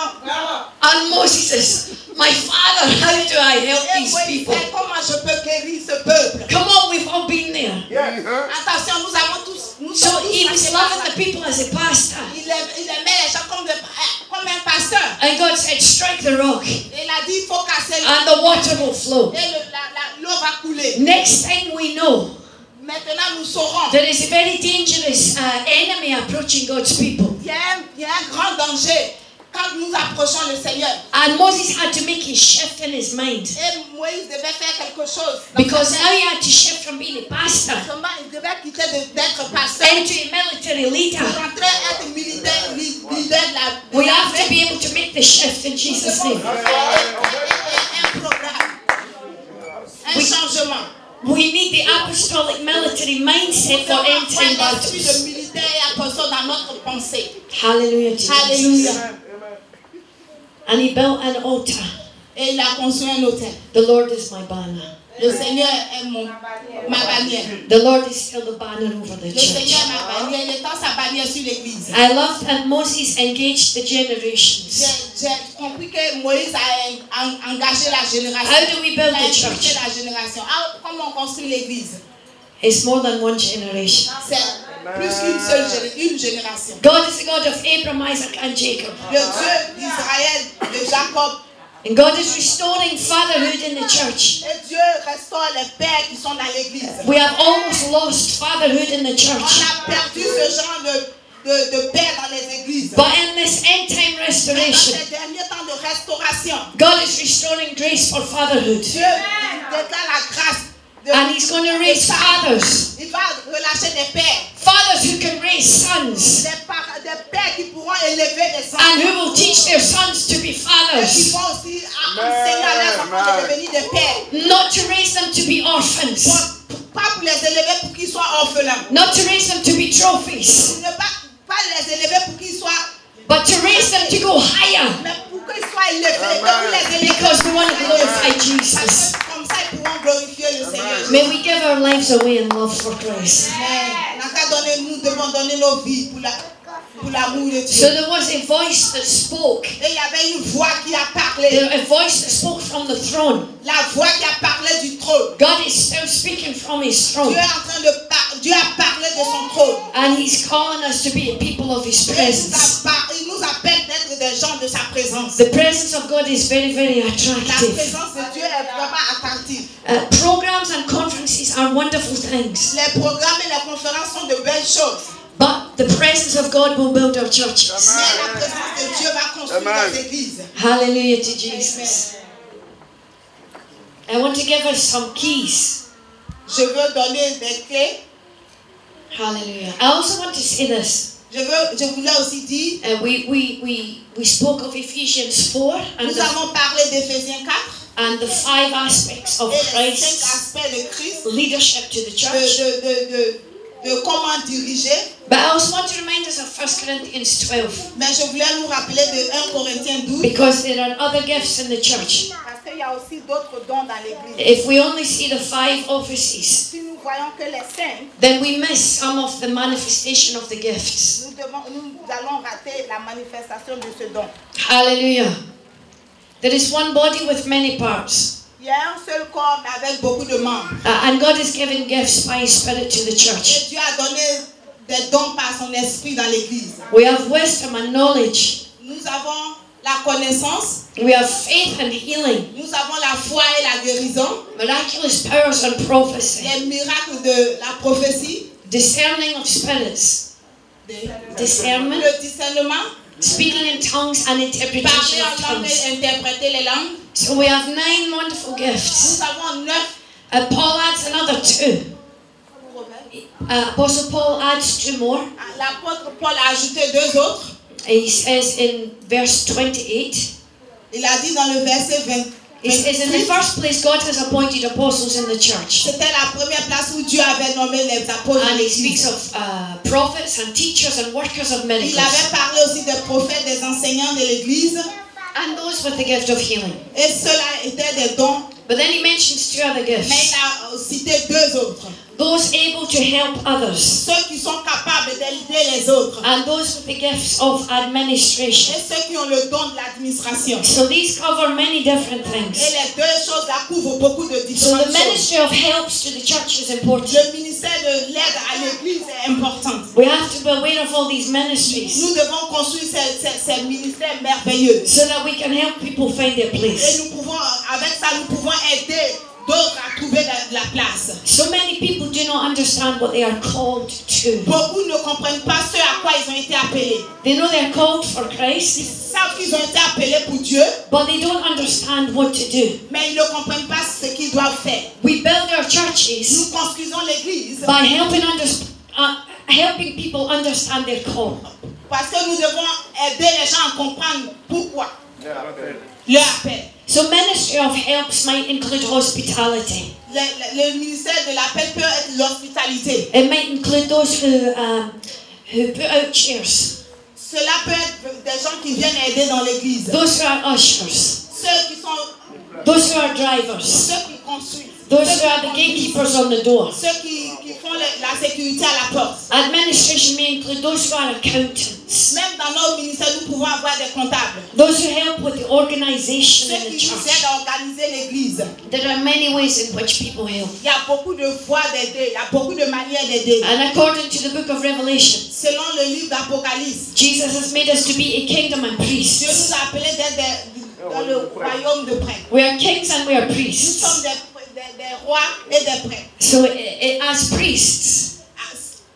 And Moses says, my father, how do I help Et these Moïse people? dit, comment je peux guérir ce peuple? Come on, we've all been there. Attention, nous avons tous, nous So sommes tous he was passés par loving ça. the people as a pastor. Il aimait les gens comme un pasteur. And God said, strike the rock Et il a dit, il faut casser l'eau. and the water will flow. Et l'eau va couler. Next thing we know, Maintenant, nous saurons. there is a very dangerous enemy approaching God's people. Il y a un grand danger quand nous approchons le Seigneur. And Moses had to make a shift in his mind. Et Moïse devait faire quelque chose. Because now he had to shift from being a pastor Seulement, il devait quitter d'être pasteur into a military leader. pour rentrer être militaire, leader de la We have to be able to make the shift in Jesus' name. un programme, un changement. We need the apostolic military mindset for end time L'esprit battles. de militaire et apostolique dans notre pensée. Hallelujah to Jesus. Alléluia. And he built an altar. Et il a construit un hôtel. The Lord is my banner. Le Seigneur est ma bannière. The Lord is still the banner over the Le Seigneur church. est ma bannière. Il étend sa bannière sur l'église. I love that Moses engaged the generations. J'ai compris que Moïse a engagé la génération. How do we build Il a the impliqué church? la génération. Comment on construit l'église? It's more than one generation. C'est plus qu'une seule génération. God is the God of Abraham, Isaac, and Jacob. Le Dieu d'Israël, de Jacob. And God is restoring fatherhood in the church. Et Dieu restaure les pères qui sont dans l'église. We have almost lost fatherhood in the On church. a perdu ce genre de pères dans les églises. But in this end time Dans restoration, ces derniers temps de restauration, God is restoring grace for fatherhood. Dieu déclare la grâce. And He's going to raise fathers. Il va relâcher des pères. Fathers who can raise sons. Des pères qui pourront élever des enfants. And who will teach their sons to be Et qui fathers. vont aussi enseigner à leurs enfants de devenir des pères. Not to raise them to be orphans. Pas pour les élever pour qu'ils soient orphelins. Not to raise them to be trophies. Ne pas les élever pour qu'ils soient, But to raise them to go higher. mais pour qu'ils soient élevés. Que vous les élevez. Because we want to glorify Jesus. Parce que comme ça, ils pourront glorifier le Seigneur. May we give our lives away in love for Christ. Nous devons donner nos vies pour l'amour de So Dieu. there was a voice that spoke. Et il y avait une voix qui a parlé. A voice that spoke from the throne. La voix qui a parlé du trône. God is still speaking from His throne. Dieu est en train de Dieu a parlé de son trône. And He's calling us to be a people of His presence. Il nous appelle d'être des gens de sa présence. The presence of God is very, very La attractive. présence de Dieu est vraiment attractive. Programs and conferences are wonderful things. Les programmes et les conférences sont de belles choses. But the presence of God will build our churches. Mais la présence de Dieu va construire les églises. Hallelujah to Jesus. I want to give us some keys. Je veux donner des clés. Hallelujah. I also want to say this. Je voulais aussi dire, We spoke of Ephesians 4 nous avons parlé d'Éphésiens 4 and the 5 aspects of et les 5 Christ's aspects de Christ, leadership to the church. de comment diriger. But I also want to remind us of 1 Corinthians 12. Mais je voulais nous rappeler de 1 Corinthiens 12. Because there are other gifts in the church. Parce qu'il y a aussi d'autres dons dans l'église. If we only see the 5 offices, Si nous voyons que les 5, then we miss some of the manifestation of the gifts. nous allons rater la manifestation de ce don. Hallelujah. There is one body with many parts. Il y a un seul corps avec beaucoup de membres. And God has given gifts by His Spirit to the Et church. Dieu a donné des dons par son esprit dans l'église. We have wisdom and knowledge. Nous avons la connaissance, We have faith and healing, nous avons la foi et la guérison, miraculous powers and prophecy, les miracles de la prophétie, discerning of spirits, discernment, le discernement, speaking in tongues and interpretation parler of en langue tongues. et interpréter les langues. So we have 9 wonderful Nous gifts. avons 9. Paul adds another 2. Apostle Paul adds 2 more. L'apôtre Paul a ajouté 2 autres. He says in verse 28, Il a dit dans le verset 20. he says, in the first place, God has appointed apostles in the church. C'était la première place où Dieu avait nommé les apôtres. And he speaks of prophets and teachers and workers of Il miracles. avait parlé aussi des prophètes, des enseignants de l'église. And those with the gift of healing. Et cela étaient des dons. But then he mentions 2 other Mais gifts. il a cité 2 autres. Those able to help others. Ceux qui sont capables d'aider les autres. And those with the gifts of administration. Et ceux qui ont le don de l'administration. So these cover many different Et things. les 2 choses-là couvrent beaucoup de So différentes the choses. ministry of helps to the church is important. Le ministère de l'aide à l'église est important. We have to be aware of all these ministries Nous devons construire ces ministères merveilleux. so that we can help people find their Et place. nous pouvons, avec ça, nous pouvons aider d'autres à trouver la place. So many people do not understand what they are called to. Beaucoup ne comprennent pas ce à quoi ils ont été appelés. They know they're called for Ils Christ, savent qu'ils ont été appelés pour Dieu, but they don't understand what to do. mais ils ne comprennent pas ce qu'ils doivent faire. We build our churches Nous construisons l'église by helping people understand their call. parce que nous devons aider les gens à comprendre pourquoi leur appel. So ministry of helps might include hospitality. Le ministère de l'appel peut être l'hospitalité. It might include those who put out chairs, Cela peut être des gens qui viennent aider dans l'église. those who are ushers, Ceux qui sont, those who are drivers, ceux qui construisent. those who are the gatekeepers on the door. Ceux qui font la sécurité à la porte. Administration may include those who are accountants, Même dans nos ministères, nous pouvons avoir des comptables. those who help with the organization Ceux in the qui nous church. aident à organiser l'église. There are many ways in which people help. Il y a beaucoup de voies d'aider. Il y a beaucoup de manières d'aider. And according to the book of Revelation, Selon le livre d'Apocalypse, Jesus has made us to be a kingdom and Dieu priests. nous a appelés d'être dans le royaume de prêtres. We are kings and we are Nous priests. sommes des rois et des prêtres. So as priests,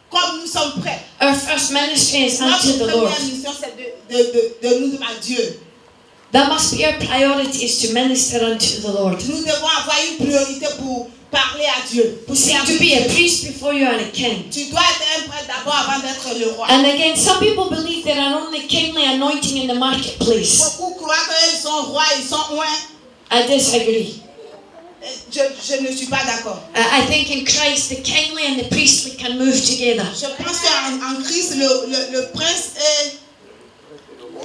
Comme nous sommes prêts. our first ministry is unto Notre the Lord. première mission, c'est de nous à Dieu. That must be our priority, is to minister unto the Lord. Nous devons avoir une priorité pour parler à Dieu. Pour See, servir to be a Dieu. priest before you are a king. Tu dois être un prêtre d'abord avant d'être le roi. And again, some people believe there are only kingly anointing in the marketplace. Beaucoup croient qu'ils sont rois, ils sont loin. I disagree. Je ne suis pas d'accord. I think in Christ, the kingly and the priestly can move together. Je pense qu'en Christ, le prince et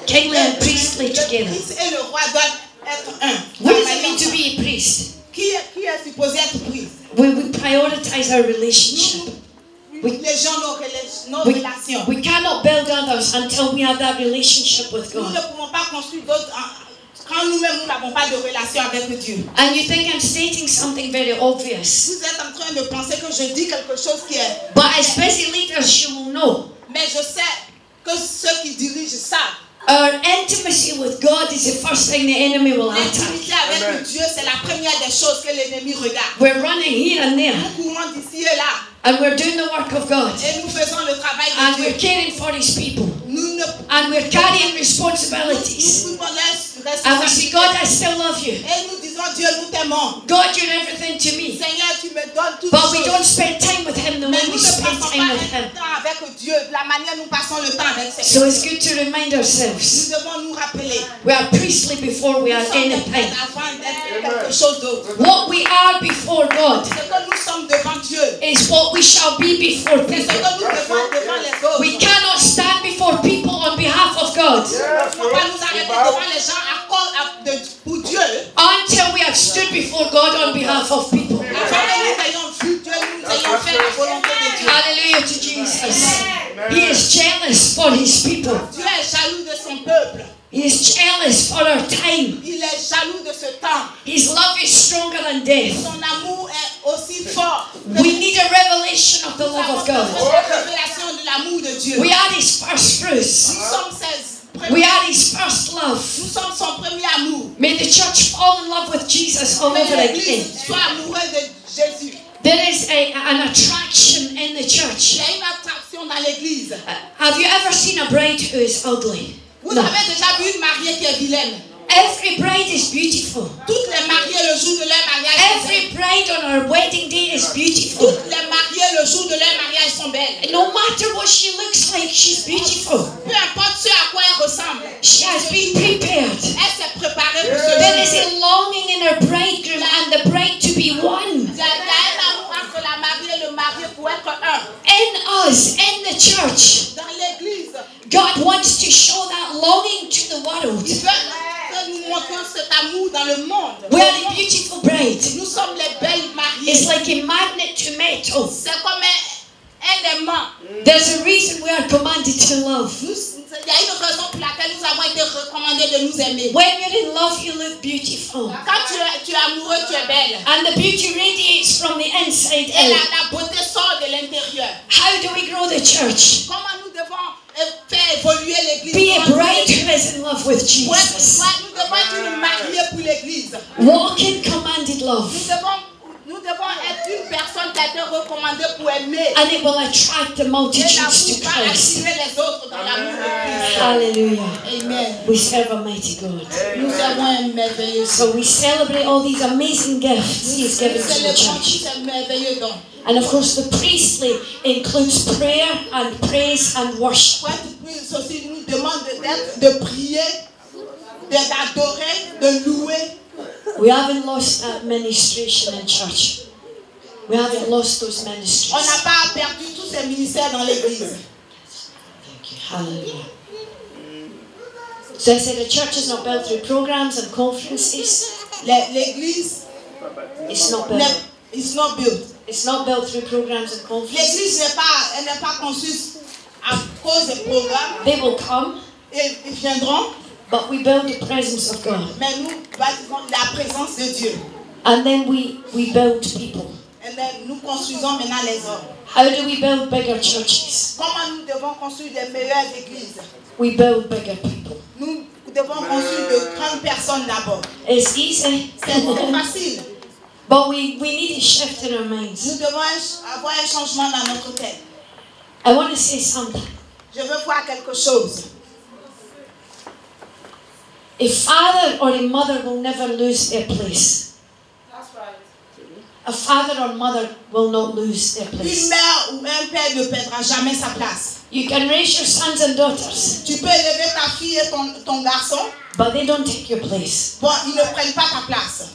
Kingly and priestly le together. prince et le roi doivent être un. What does it mean to be a priest? Qui est supposé être prince? We prioritize our relationship. Les gens, nos We, relations. we cannot build others until we have that relationship with Nous ne God. pouvons pas construire d'autres quand nous-mêmes nous n'avons pas de relation avec Dieu. And you think I'm stating something very obvious. Vous êtes en train de penser que je dis quelque chose qui est... But as busy leaders, you will know. Mais je sais que ceux qui dirigent savent. Our intimacy with God is the first thing the enemy will L'intimité attack. avec Dieu, c'est la première des choses que l'ennemi regarde. We're running here and there, Nous courons d'ici et là and we're doing the work of God, et nous faisons le travail and de we're Dieu. caring for His people, Nous ne and we're carrying nous responsibilities. pouvons And we say, God, I still love you. Et nous disons, Dieu, nous t'aimons. God, you're everything to me. Seigneur, tu me donnes toutes But we choses. don't spend time with Him the Mais way nous we ne spend passons time pas with Him. un temps avec Dieu, de la manière dont nous passons le temps avec So Seigneur. it's good to remind ourselves Nous devons nous rappeler. we are priestly before we are Nous sommes des anything. prêtres avant d'être quelque chose d'autre. What we are before God Ce que nous sommes sommes devant Dieu. is what we shall be before C'est ce people. que nous devons devant les autres. We cannot stand before people on behalf of God Nous ne pouvons pas nous arrêter devant les gens pour Dieu. until we have stood before God on behalf of people. Afin que nous ayons vu Dieu, nous ayons fait la volonté de Dieu. Hallelujah to Jesus. He is jealous for his people. Dieu est jaloux de son peuple. He is jealous for our time. Il est jaloux de ce temps. His love is stronger than death. Son amour est aussi fort. We need a revelation of the love of God. La révélation de l'amour de Dieu. We are his first Nous fruits. sommes We are his first love. Nous sommes son premier amour. May the church fall in love with Jesus all Mais over l'Église again. soit amoureuse de Jésus. There is an attraction in the Il church. y a une attraction dans l'Église. Have you ever seen a bride who is ugly? Vous No. avez déjà vu une mariée qui est vilaine? Every bride is beautiful. Toutes les mariées le jour de leur mariage sont Every belles. bride on her wedding day is beautiful. Toutes les mariées le jour de leur mariage sont belles. No matter what she looks like, she's beautiful. Peu importe ce à quoi elle ressemble. She has been prepared. Elle s'est préparée pour ce There is jour. a longing in her bridegroom and the bride to be one. Il y a un amour entre la mariée et le marié pour être un. In us, in the church, Dans l'Église, God wants to show that longing to the world. il veut que nous montrions cet amour dans le monde. We are the beautiful bride. Nous sommes les belles mariées. It's like a magnet to metal. C'est comme un aimant. There's a reason we are commanded to love. Il y a une raison pour laquelle nous avons été recommandés de nous aimer. When you're in love, you look beautiful. Quand tu es amoureux, tu es belle. And the beauty radiates from the inside Et out. la beauté sort de l'intérieur. How do we grow the church? Comment nous devons faire évoluer l'Église? Be a Comment bride nous- who is in love with Jesus. Nous devons être une mariée pour l'Église. Walk in commanded love. Nous devons être une personne qui a été recommandée pour aimer. And it will attract the Et multitudes l'amour to va Christ. attirer les autres dans l'amour de Christ. Hallelujah. Amen. We serve a mighty God. Nous avons un merveilleux. So we celebrate all these amazing gifts He's given to the Célébrons church. tous ces merveilleux dons. And of course, the priestly includes prayer and praise and worship. Pour être plus aussi, nous demande de prier, d'adorer, de louer. We haven't lost that ministration in church. We haven't lost those On n'a ministries. pas perdu tous ces ministères dans l'Église. Thank you. Hallelujah. So I said the church is not built through programs and conferences. L'Église It's not built. is not built. It's not built through programs and conferences. L'Église n'est pas construite à cause des programmes. They will come, Et ils viendront, but we build the presence of God. mais nous bâtissons la présence de Dieu. And then we build people. Et then, nous construisons maintenant les hommes. How do we build bigger churches? Comment nous devons construire des meilleures églises? We build bigger people. Nous devons construire de grandes personnes d'abord. It's easy, C'est trop facile. but we need a shift in our minds. Nous devons avoir un changement dans notre tête. I want to say something. Je veux voir quelque chose. A father or a mother will never lose their place. A father or mother will not lose their Une place. mère ou un père ne perdra jamais sa place. You can raise your sons and daughters, Tu peux élever ta fille et ton garçon, but they don't take your place. bon, ils ne prennent pas ta place.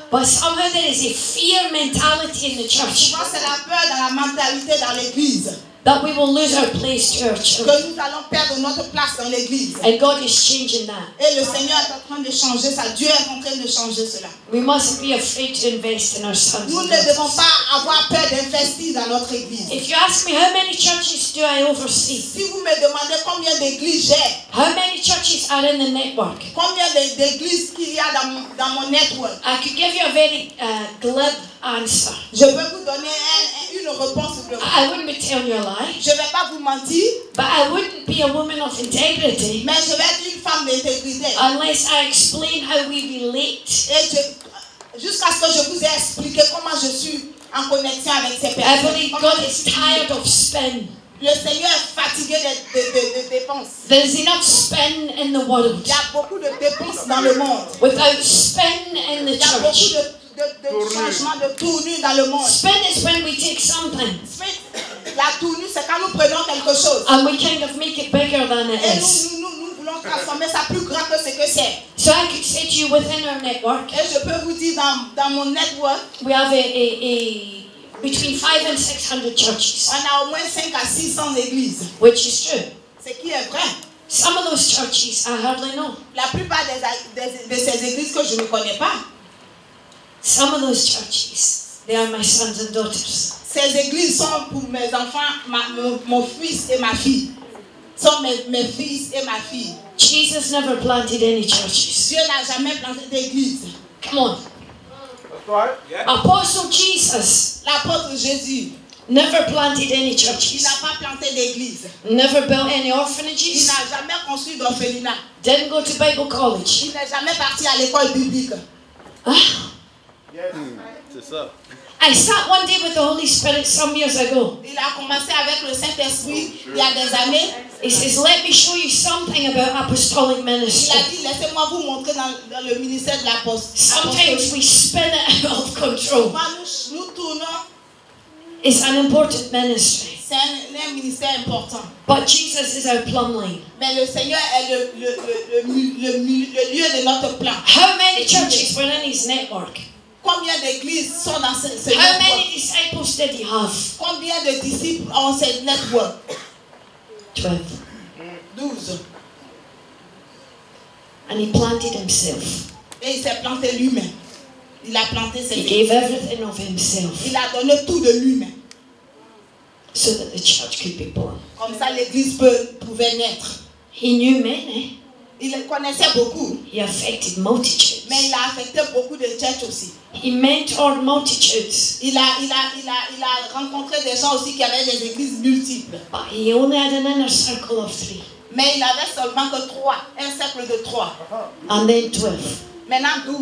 But somehow there is a fear mentality in the church Souvent, c'est la peur dans la mentalité dans l'église. that we will lose our place to our Que children. nous allons perdre notre place dans l'église. And God is changing that. Et le Seigneur est en train de changer ça. Dieu est en train de changer cela. We mustn't be afraid to invest in our sons Nous and ne devons daughters. pas avoir peur d'investir dans notre église. If you ask me how many churches do I oversee, Si vous me demandez combien d'églises j'ai, how many churches are in the network, combien d'églises qu'il y a dans mon network, I could give you a very glib answer. je peux vous donner une réponse. I wouldn't be telling you a lie, Je ne vais pas vous mentir, but I wouldn't be a woman of integrity mais je vais être une femme d'intégrité. unless I explain how we relate. Et jusqu'à ce que je vous ai expliqué comment je suis en connexion avec ces I personnes. believe Comment God je is suis tired of spin. Le Seigneur est fatigué de dépenses. There's enough spin in the world Il y a beaucoup de dépenses dans le monde. without spin in the Il y a beaucoup church. de changements, de tournures dans le monde. Spin is when we take something La tournure, c'est quand nous prenons quelque chose. and we kind of make it bigger than it Et is. nous voulons transformer ça plus grand que ce que c'est. So I could say to you, within our network, Et je peux vous dire, dans mon network, we have between 500 and 600 churches, on a au moins 5 à 600 églises. which is true. Ce qui est vrai. Some of those churches I hardly know. La plupart de ces églises que je ne connais pas, Some of those churches, they are my sons and daughters. ces églises sont pour mes enfants, mon fils et ma fille. Sont mes fils et ma fille. Jesus never planted any churches. Dieu n'a jamais planté d'église. Come on. That's right. Yeah. Apostle Jesus L'apôtre Jésus, never planted any il churches. n'a pas planté d'église. Never built any Il orphanages. n'a jamais construit d'orphelinat. Didn't go to Bible college. Il n'est jamais parti à l'école biblique. Ah. Yes. C'est ça. I sat one day with the Holy Spirit some years ago. Il a commencé avec le Saint-Esprit il y a des années. He says, let me show you something about apostolic Il ministry. a dit, laissez-moi vous montrer dans le ministère de l'apôtre. Sometimes we spin it out of control. Nous tournons, It's an important ministry. c'est un ministère important. But Jesus is our plumb line. Mais le Seigneur est le lieu de notre plan. How many churches were in his network? Combien d'églises sont dans ce How network? many disciples did he have? Combien de disciples ont ce network? 12. 12. And he planted himself. Et il s'est planté lui-même. Il a planté ses He églises. gave everything of himself Il a donné tout de lui-même. so that the church could be born. Comme ça, l'église pouvait naître. He knew many. Il connaissait beaucoup, He affected multitudes. mais il a affecté beaucoup de churches aussi. He mentored multitudes. Il a rencontré des gens aussi qui avaient des églises multiples. But he only had an inner circle of 3. Mais il avait seulement que 3, un cercle de 3. And then 12. Maintenant 12.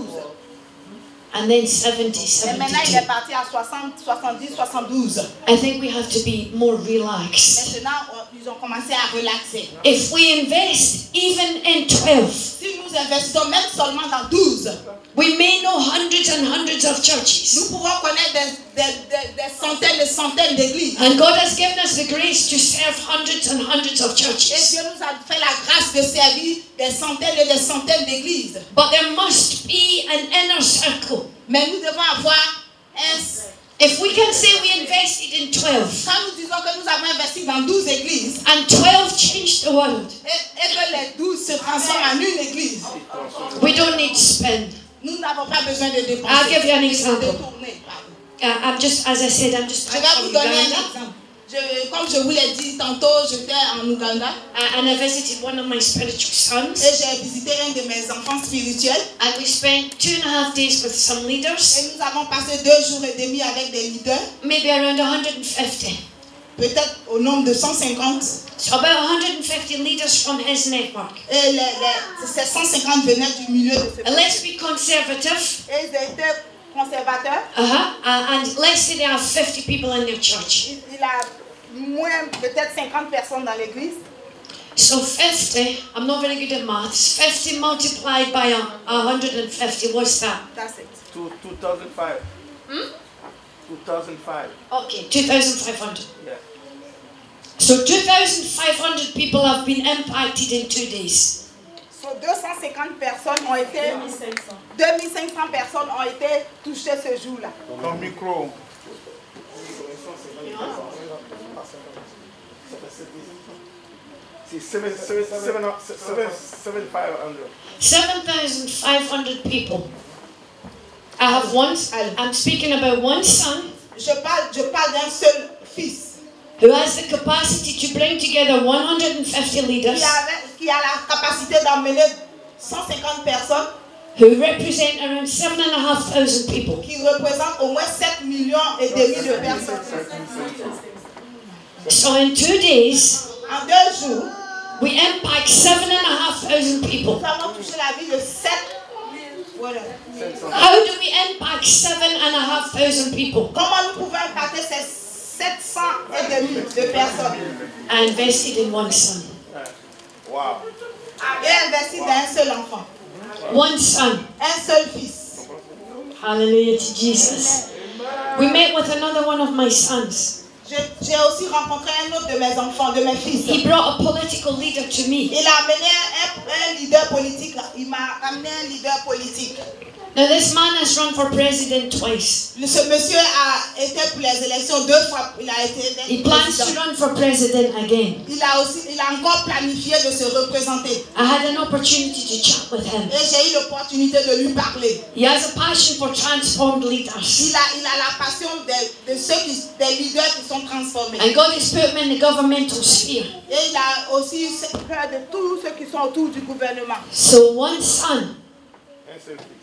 And then 70, Et maintenant il 72. est parti à 60, 70, 72. I think we have to be more relaxed. Maintenant, ils ont commencé à relaxer. If we invest even in 12, Si nous investissons même seulement dans 12, we may know hundreds and hundreds of nous churches. pourrons connaître des centaines et centaines d'églises. And God has given us the grace to serve hundreds and hundreds of Et churches. Dieu nous a fait la grâce de servir des centaines et des centaines d'églises. But there must be an inner circle. Mais nous devons avoir un... If we can say we invested in 12 Quand nous disons que nous avons investi dans 12 églises and 12 changed the world, et que les 12 se transforment en une église, we don't need to spend. nous n'avons pas besoin de dépenser. I'll give you an example. De tourner, pardon. I'm just, as I said, I'm just Je back vais from vous donner un Uganda. exemple. Comme je vous l'ai dit tantôt, j'étais en Ouganda And I visited one of my spiritual et sons. j'ai visité un de mes enfants spirituels. And we spent 2.5 days with some leaders, Et nous avons passé 2 jours et demi avec des leaders, maybe around 150. peut-être au nombre de 150. So about 150 leaders from his network. Et ces 150 venaient du milieu de ce And let's be conservative. Et ils étaient conservateurs. And let's say they have 50 people in their church. Il a moins, peut-être 50 personnes dans l'église. So 50, I'm not very good at maths, 50 multiplied by 150, what's that? That's it. 2005. 2005. Okay, 2,500. Yeah. So 2,500 people have been impacted in 2 days. So 250 personnes ont été, 2500 personnes ont été touchées ce jour-là. Ton micro. C'est 7,500. 7,500 people. I have one, I'm speaking about one son Je parle d'un seul fils who has the capacity to bring together 150 leaders qui a la capacité d'emmener 150 personnes who represent around 7,500 people. qui représentent au moins 7 millions et demi de personnes. So in 2 days, En 2 jours, we impact 7,500 people. nous avons touché la vie de 7 voilà. How do we impact 7,500 people? Comment nous pouvons impacter ces 700 et demi de personnes I invested in one son. Wow. et investi dans un seul enfant, One son. un seul fils. Hallelujah to Jesus. We met with another one of my sons. J'ai aussi rencontré un autre de mes enfants, de mes fils. He brought a political leader to me. Il a amené un leader politique. Il m'a amené un leader politique. Now this man has run for president twice. Ce monsieur a été pour les élections 2 fois. Il a été He plans to président. run for president again. Il a encore planifié de se représenter. I had an opportunity to chat with him. Et j'ai eu l'opportunité de lui parler. He has a passion for transformed leaders. Il a la passion de des leaders qui sont transformés. And God has put him in the governmental sphere. Et il a aussi peur de tous ceux qui sont autour du gouvernement. So one son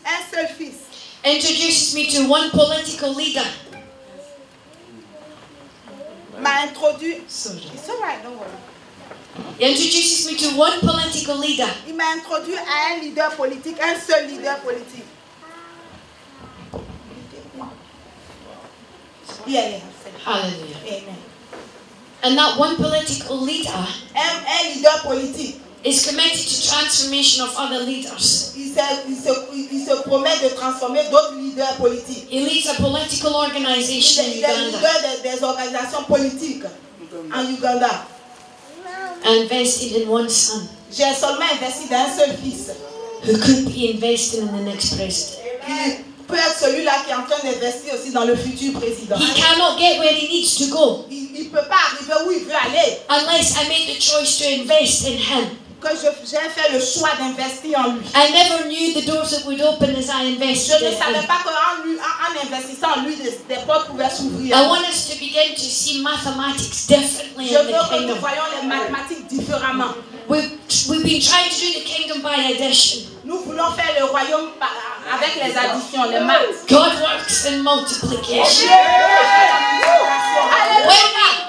Un seul fils introduces me to one political leader. m'a introduit. Sorry. It's all right, don't worry. He introduces me to one political leader. Il m'a introduit à un leader politique, un seul leader politique. Yeah. Hallelujah. Amen. And that one political leader Un leader politique, is committed to transformation of other leaders. il se promet de transformer d'autres leaders politiques. He leads a political organization in Il est Uganda leader des organisations politiques en Uganda. and invested in one son J'ai seulement investi dans un seul fils, who could be invested in the next president. qui peut être celui-là qui est en train d'investir aussi dans le futur président. He cannot get where he needs to go Il ne peut pas arriver où il veut aller, unless I make the choice to invest in him. que j'ai fait le choix d'investir en lui. I never knew the doors that would open as I Je invested ne in savais him. pas qu'en investissant en lui, des portes pouvaient s'ouvrir. I want us to begin to see mathematics differently Je in veux the que nous kingdom. voyons les mathématiques différemment. We've been trying to do the kingdom by addition. Nous voulons faire le royaume avec les additions, les maths. God works in multiplication.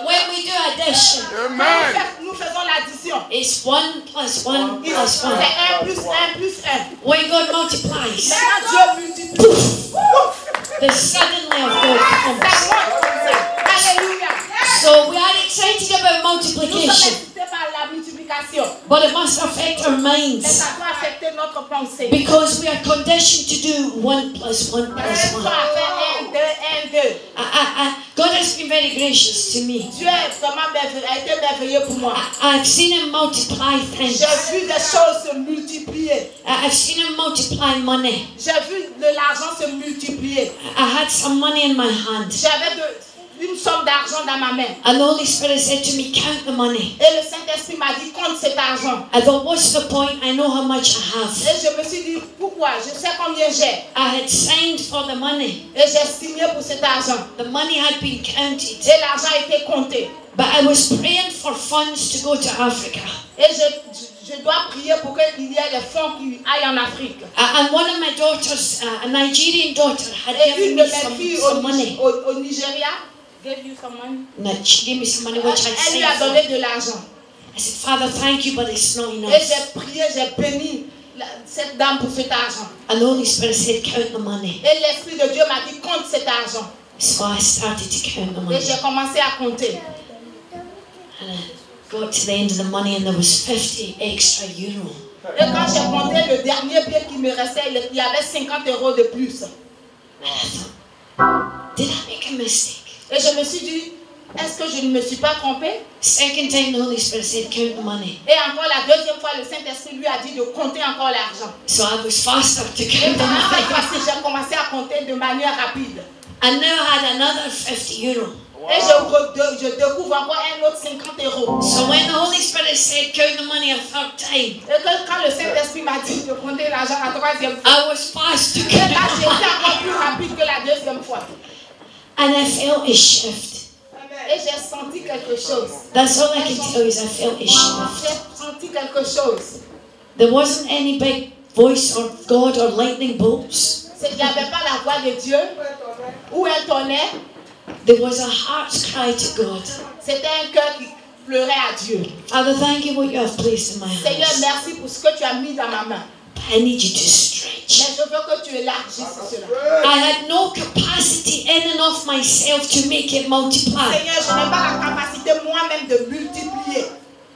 When we do addition, Amen. Nous faisons l'addition. it's 1 plus 1 plus 1. C'est 1 plus 1 plus 1. When God multiplies, Maintenant Dieu multiplie. the suddenly of God Ça comes. monte. Alléluia. So we are excited about Nous sommes multiplication, excités par la multiplication. but it must affect our Mais minds ça doit affecter notre pensée. because we are conditioned to do 1 plus 1 plus Ça 1. doit faire 1, 2, 1, 2. God has been very gracious to me. Dieu est vraiment a été merveilleux pour moi. I've seen Him multiply things. J'ai vu des choses se multiplier. I've seen Him multiply money. J'ai vu de l'argent se multiplier. I had some money in my hand, J'avais une somme d'argent dans ma main. and the Holy Spirit said to me, "Count the money." Et le Saint-Esprit m'a dit, compte cet argent. I thought, "What's the point? I know how much I have." Et je me suis dit, pourquoi? Je sais combien j'ai. I had signed for the money. Et j'ai signé pour cet argent. The money had been counted, Et l'argent a été compté. but I was praying for funds to go to Africa. Et je dois prier pour qu'il y ait des fonds qui aillent en Afrique. And one of my daughters, a Nigerian daughter, had Et given une de me mes filles some money. au Nigeria, gave you some money. No, she gave me some money which I'd Elle lui a saved for. donné de l'argent. I said, "Father, thank you, but it's not Et enough." j'ai prié, j'ai béni cette dame pour cet argent. And the Holy Spirit said, "Count the money." Et l'Esprit de Dieu m'a dit, compte cet argent. So I started to count the Et money. j'ai commencé à compter. And I got to the end of the money and there was 50 extra euro. Et quand j'ai compté le dernier billet qui me restait, il y avait 50 € de plus. Did I make a mistake? Et je me suis dit, est-ce que je ne me suis pas trompée? Second time the Holy Spirit said, "Count the money." Et encore la deuxième fois, le Saint-Esprit lui a dit de compter encore l'argent. So I was faster to Et count the pendant cette money. fois-ci, j'ai commencé à compter de manière rapide. I now had another 50 euro. Et je découvre encore un autre 50 €. So when the Holy Spirit said, "Count the money" a third time, Et quand le Saint-Esprit m'a dit de compter l'argent la troisième fois, I was fast to et count là, the j'ai été money. encore plus rapide que la deuxième fois. And I felt a shift. Et j'ai senti quelque chose. That's all I can tell you is I felt a shift. J'ai senti quelque chose. There wasn't any big voice or God or lightning bolts. Il n'y avait pas la voix de Dieu ou un tonnerre. There was a heart's cry to God. C'était un cœur qui pleurait à Dieu. Father, thank you what you have placed in my Seigneur, hands. merci pour ce que tu as mis dans ma main. I need you to stretch. Mais je veux que tu élargisses cela. I had no capacity in and of myself to make it multiply. Seigneur, je n'ai pas la capacité moi-même de multiplier.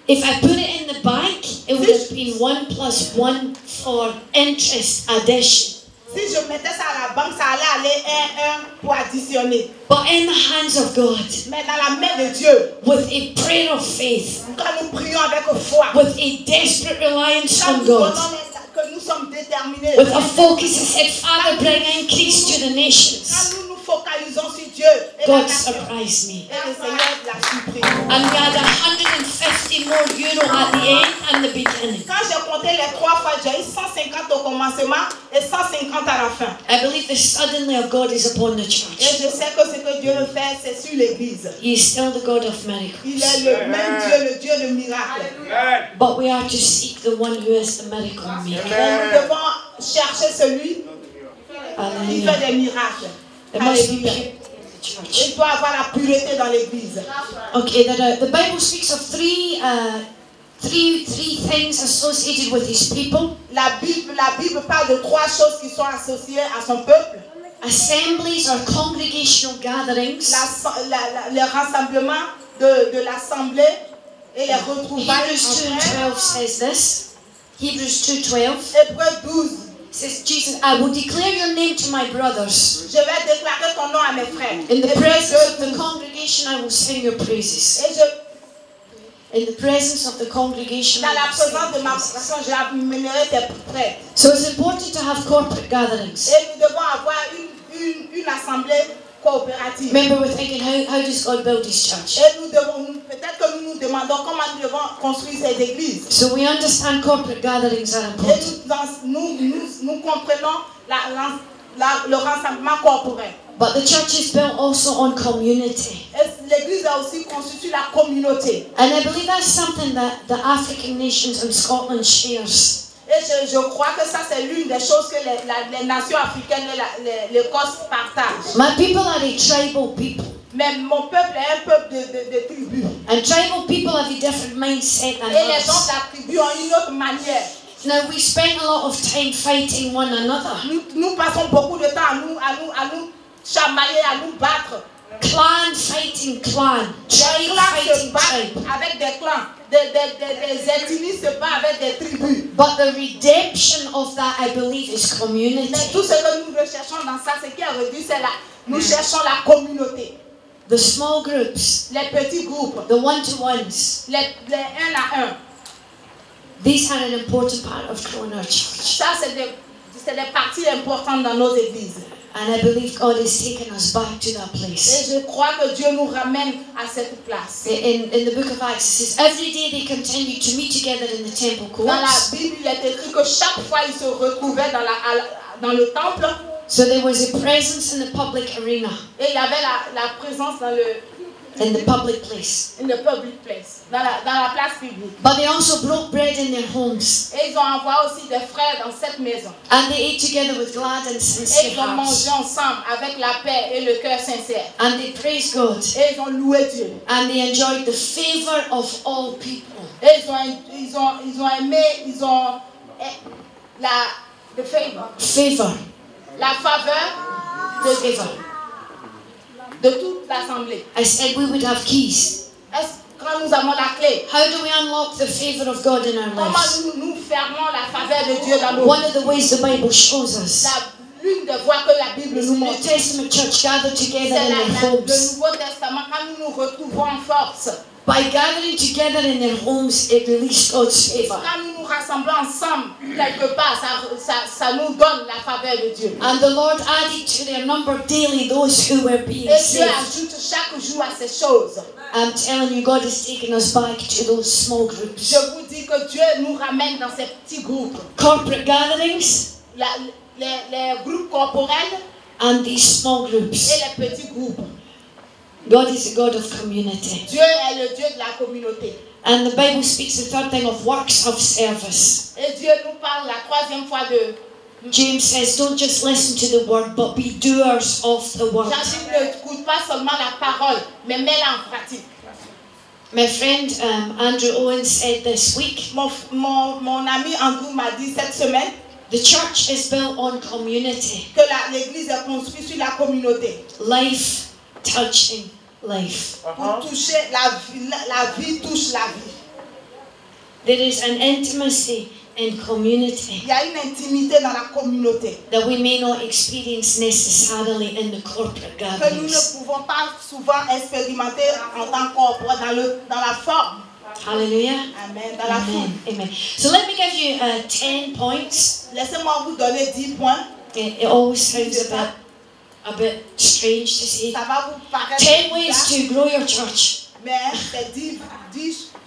If I put it in the bank, it would have been 1 plus 1 for interest addition. Si je mettais ça à la banque, ça allait aller 1 pour additionner. But in the hands of God, Mais dans la main de Dieu, with a prayer of faith, quand nous prions avec foi, with a desperate reliance quand on nous God, donnons que nous sommes déterminés, with a focus that said, Father, bring increase to the quand nations, nous nous focalisons sur Dieu et la God nation, surprised me. et le Seigneur l'a surpris. And we had 150 more euro at the end and the beginning. Quand j'ai compté les 3 fois, j'ai eu 150 au commencement et 150 à la fin. I believe the suddenly of God is upon the Et church. je sais que ce que Dieu veut faire, c'est sur l'église. He is still the God of miracles. Il est le même Dieu, le Dieu de miracles. Amen. But we are to seek the one who is the miracle maker. Et nous devons chercher celui qui Hallelujah. fait des miracles. There must be Alléluia. purity in the church. Il doit avoir la pureté dans l'église. Okay, the Bible speaks of three things associated with his people: La Bible parle de 3 choses qui sont associées à son peuple. assemblies or congregational gatherings, Le rassemblement de l'assemblée et les retrouvailles. Hebrews 2 entre and 12 says this. Hebrews 2:12 elles. Hébreux 12. says, Jesus, I will declare your name to my brothers. Je vais déclarer ton nom à mes frères. In the Hébreux presence of 2, the congregation, I will sing your praises. Et In the presence of the congregation, dans I la will sing présence de your ma praises. personne, j'amènerai tes frères. So it's important to have corporate gatherings. Et nous devons avoir une assemblée coopérative. Remember, we're thinking, how does God build his church? Et peut-être que nous nous demandons comment nous devons construire ces églises. So we understand corporate gatherings are Et important. nous comprenons le rassemblement corporel. But the church is built also on community. Et l'église a aussi constitué la communauté. And I believe that's something that the African nations and Scotland shares. Et je crois que ça, c'est l'une des choses que les nations africaines et l'Écosse partagent. My people are a tribal people. Mais mon peuple est un peuple de tribus. And tribal people have a different mindset than Et les gens us. de la tribu ont une autre manière. Now, we spend a lot of time fighting one another. Nous passons beaucoup de temps à nous chamailler, à nous battre. Clan fighting clan. Des Tribe clans se fighting tribe. battent avec des clans. Des ethnies se battent avec des tribus. But the redemption of that, I believe, is community. Mais tout ce que nous recherchons dans ça, ce qui est réduit, c'est nous cherchons la communauté. The small groups, Les petits groupes. the one-to-ones, Les 1 à 1. these are an important part of growing our church. Ça, c'est des parties importantes dans nos églises. And I believe God is taking us back to that place. Et je crois que Dieu nous ramène à cette place. In the book of Acts, it says, every day they continued to meet together in the temple Dans la courts. Bible, il est écrit que chaque fois ils se retrouvaient dans le temple So there was a presence in the public arena, et il y avait la présence in the public place. in the public place, dans la place publique. But they also broke bread in their homes. Et ils ont envoyé aussi des frères dans cette maison. And they ate together with glad and Et sincere ils ont mangé hearts. ensemble avec la paix et le cœur sincère. And they praised God. Et ils ont loué Dieu. And they enjoyed the favor of all people. Et ils ont aimé, the favor, Favor. la faveur Favor. de toute l'assemblée. I said we would have keys. Quand nous avons la clé, How do we unlock the favor of God in our comment lives? nous fermons la faveur de Dieu dans nos One of the ways the Bible shows us L'une des voies que la Bible is nous the New montre. Testament church gathered together C'est in their le homes. Nouveau Testament, quand nous nous retrouvons en force, By gathering together in their homes, it released God's favor. quand nous nous rassemblons ensemble, quelque part, ça nous donne la faveur de Dieu. And the Lord added to their number daily those who were being Et Dieu saved. ajoute chaque jour à ces choses. I'm telling you, God is taking us back to those small groups. Je vous dis que Dieu nous ramène dans ces petits groupes. Corporate gatherings Les groupes corporels and these small et groups. les petits groupes. God is a God of community. Dieu est le Dieu de la communauté. And the Bible speaks the third thing of works of service. Et Dieu nous parle la troisième fois de... James says, don't just listen to the word, but be doers of the word. Jean-Philippe n'écoute pas seulement la parole, mais mets-la en pratique. My friend Andrew Owen said this week, Mon ami Andrew m'a dit cette semaine the church is built on community. que l'église est construite sur la communauté. Life touching life. Pour toucher la vie touche la vie. There is an intimacy in community Il y a une intimité dans la communauté that we may not experience necessarily in the corporate que nous gatherings. ne pouvons pas souvent expérimenter en tant qu'corporate dans la forme. Hallelujah. Amen. Dans la foule. Amen. Amen. So let me give you 10 points. Laissez-moi vous donner 10 points. It always sounds a bit strange to say. Ça va vous paraître 10 ways bizarre, to grow your church. mais c'est 10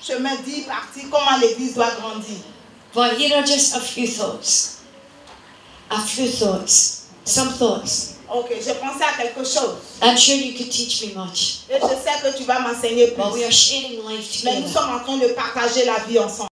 chemins, 10 parties, comment l'église doit grandir. But here are just a few thoughts. A few thoughts. Some thoughts. Ok, j'ai pensé à quelque chose. I'm sure you could teach me much. Et je sais que tu vas m'enseigner But we plus. are sharing life Mais nous together. sommes en train de partager la vie ensemble.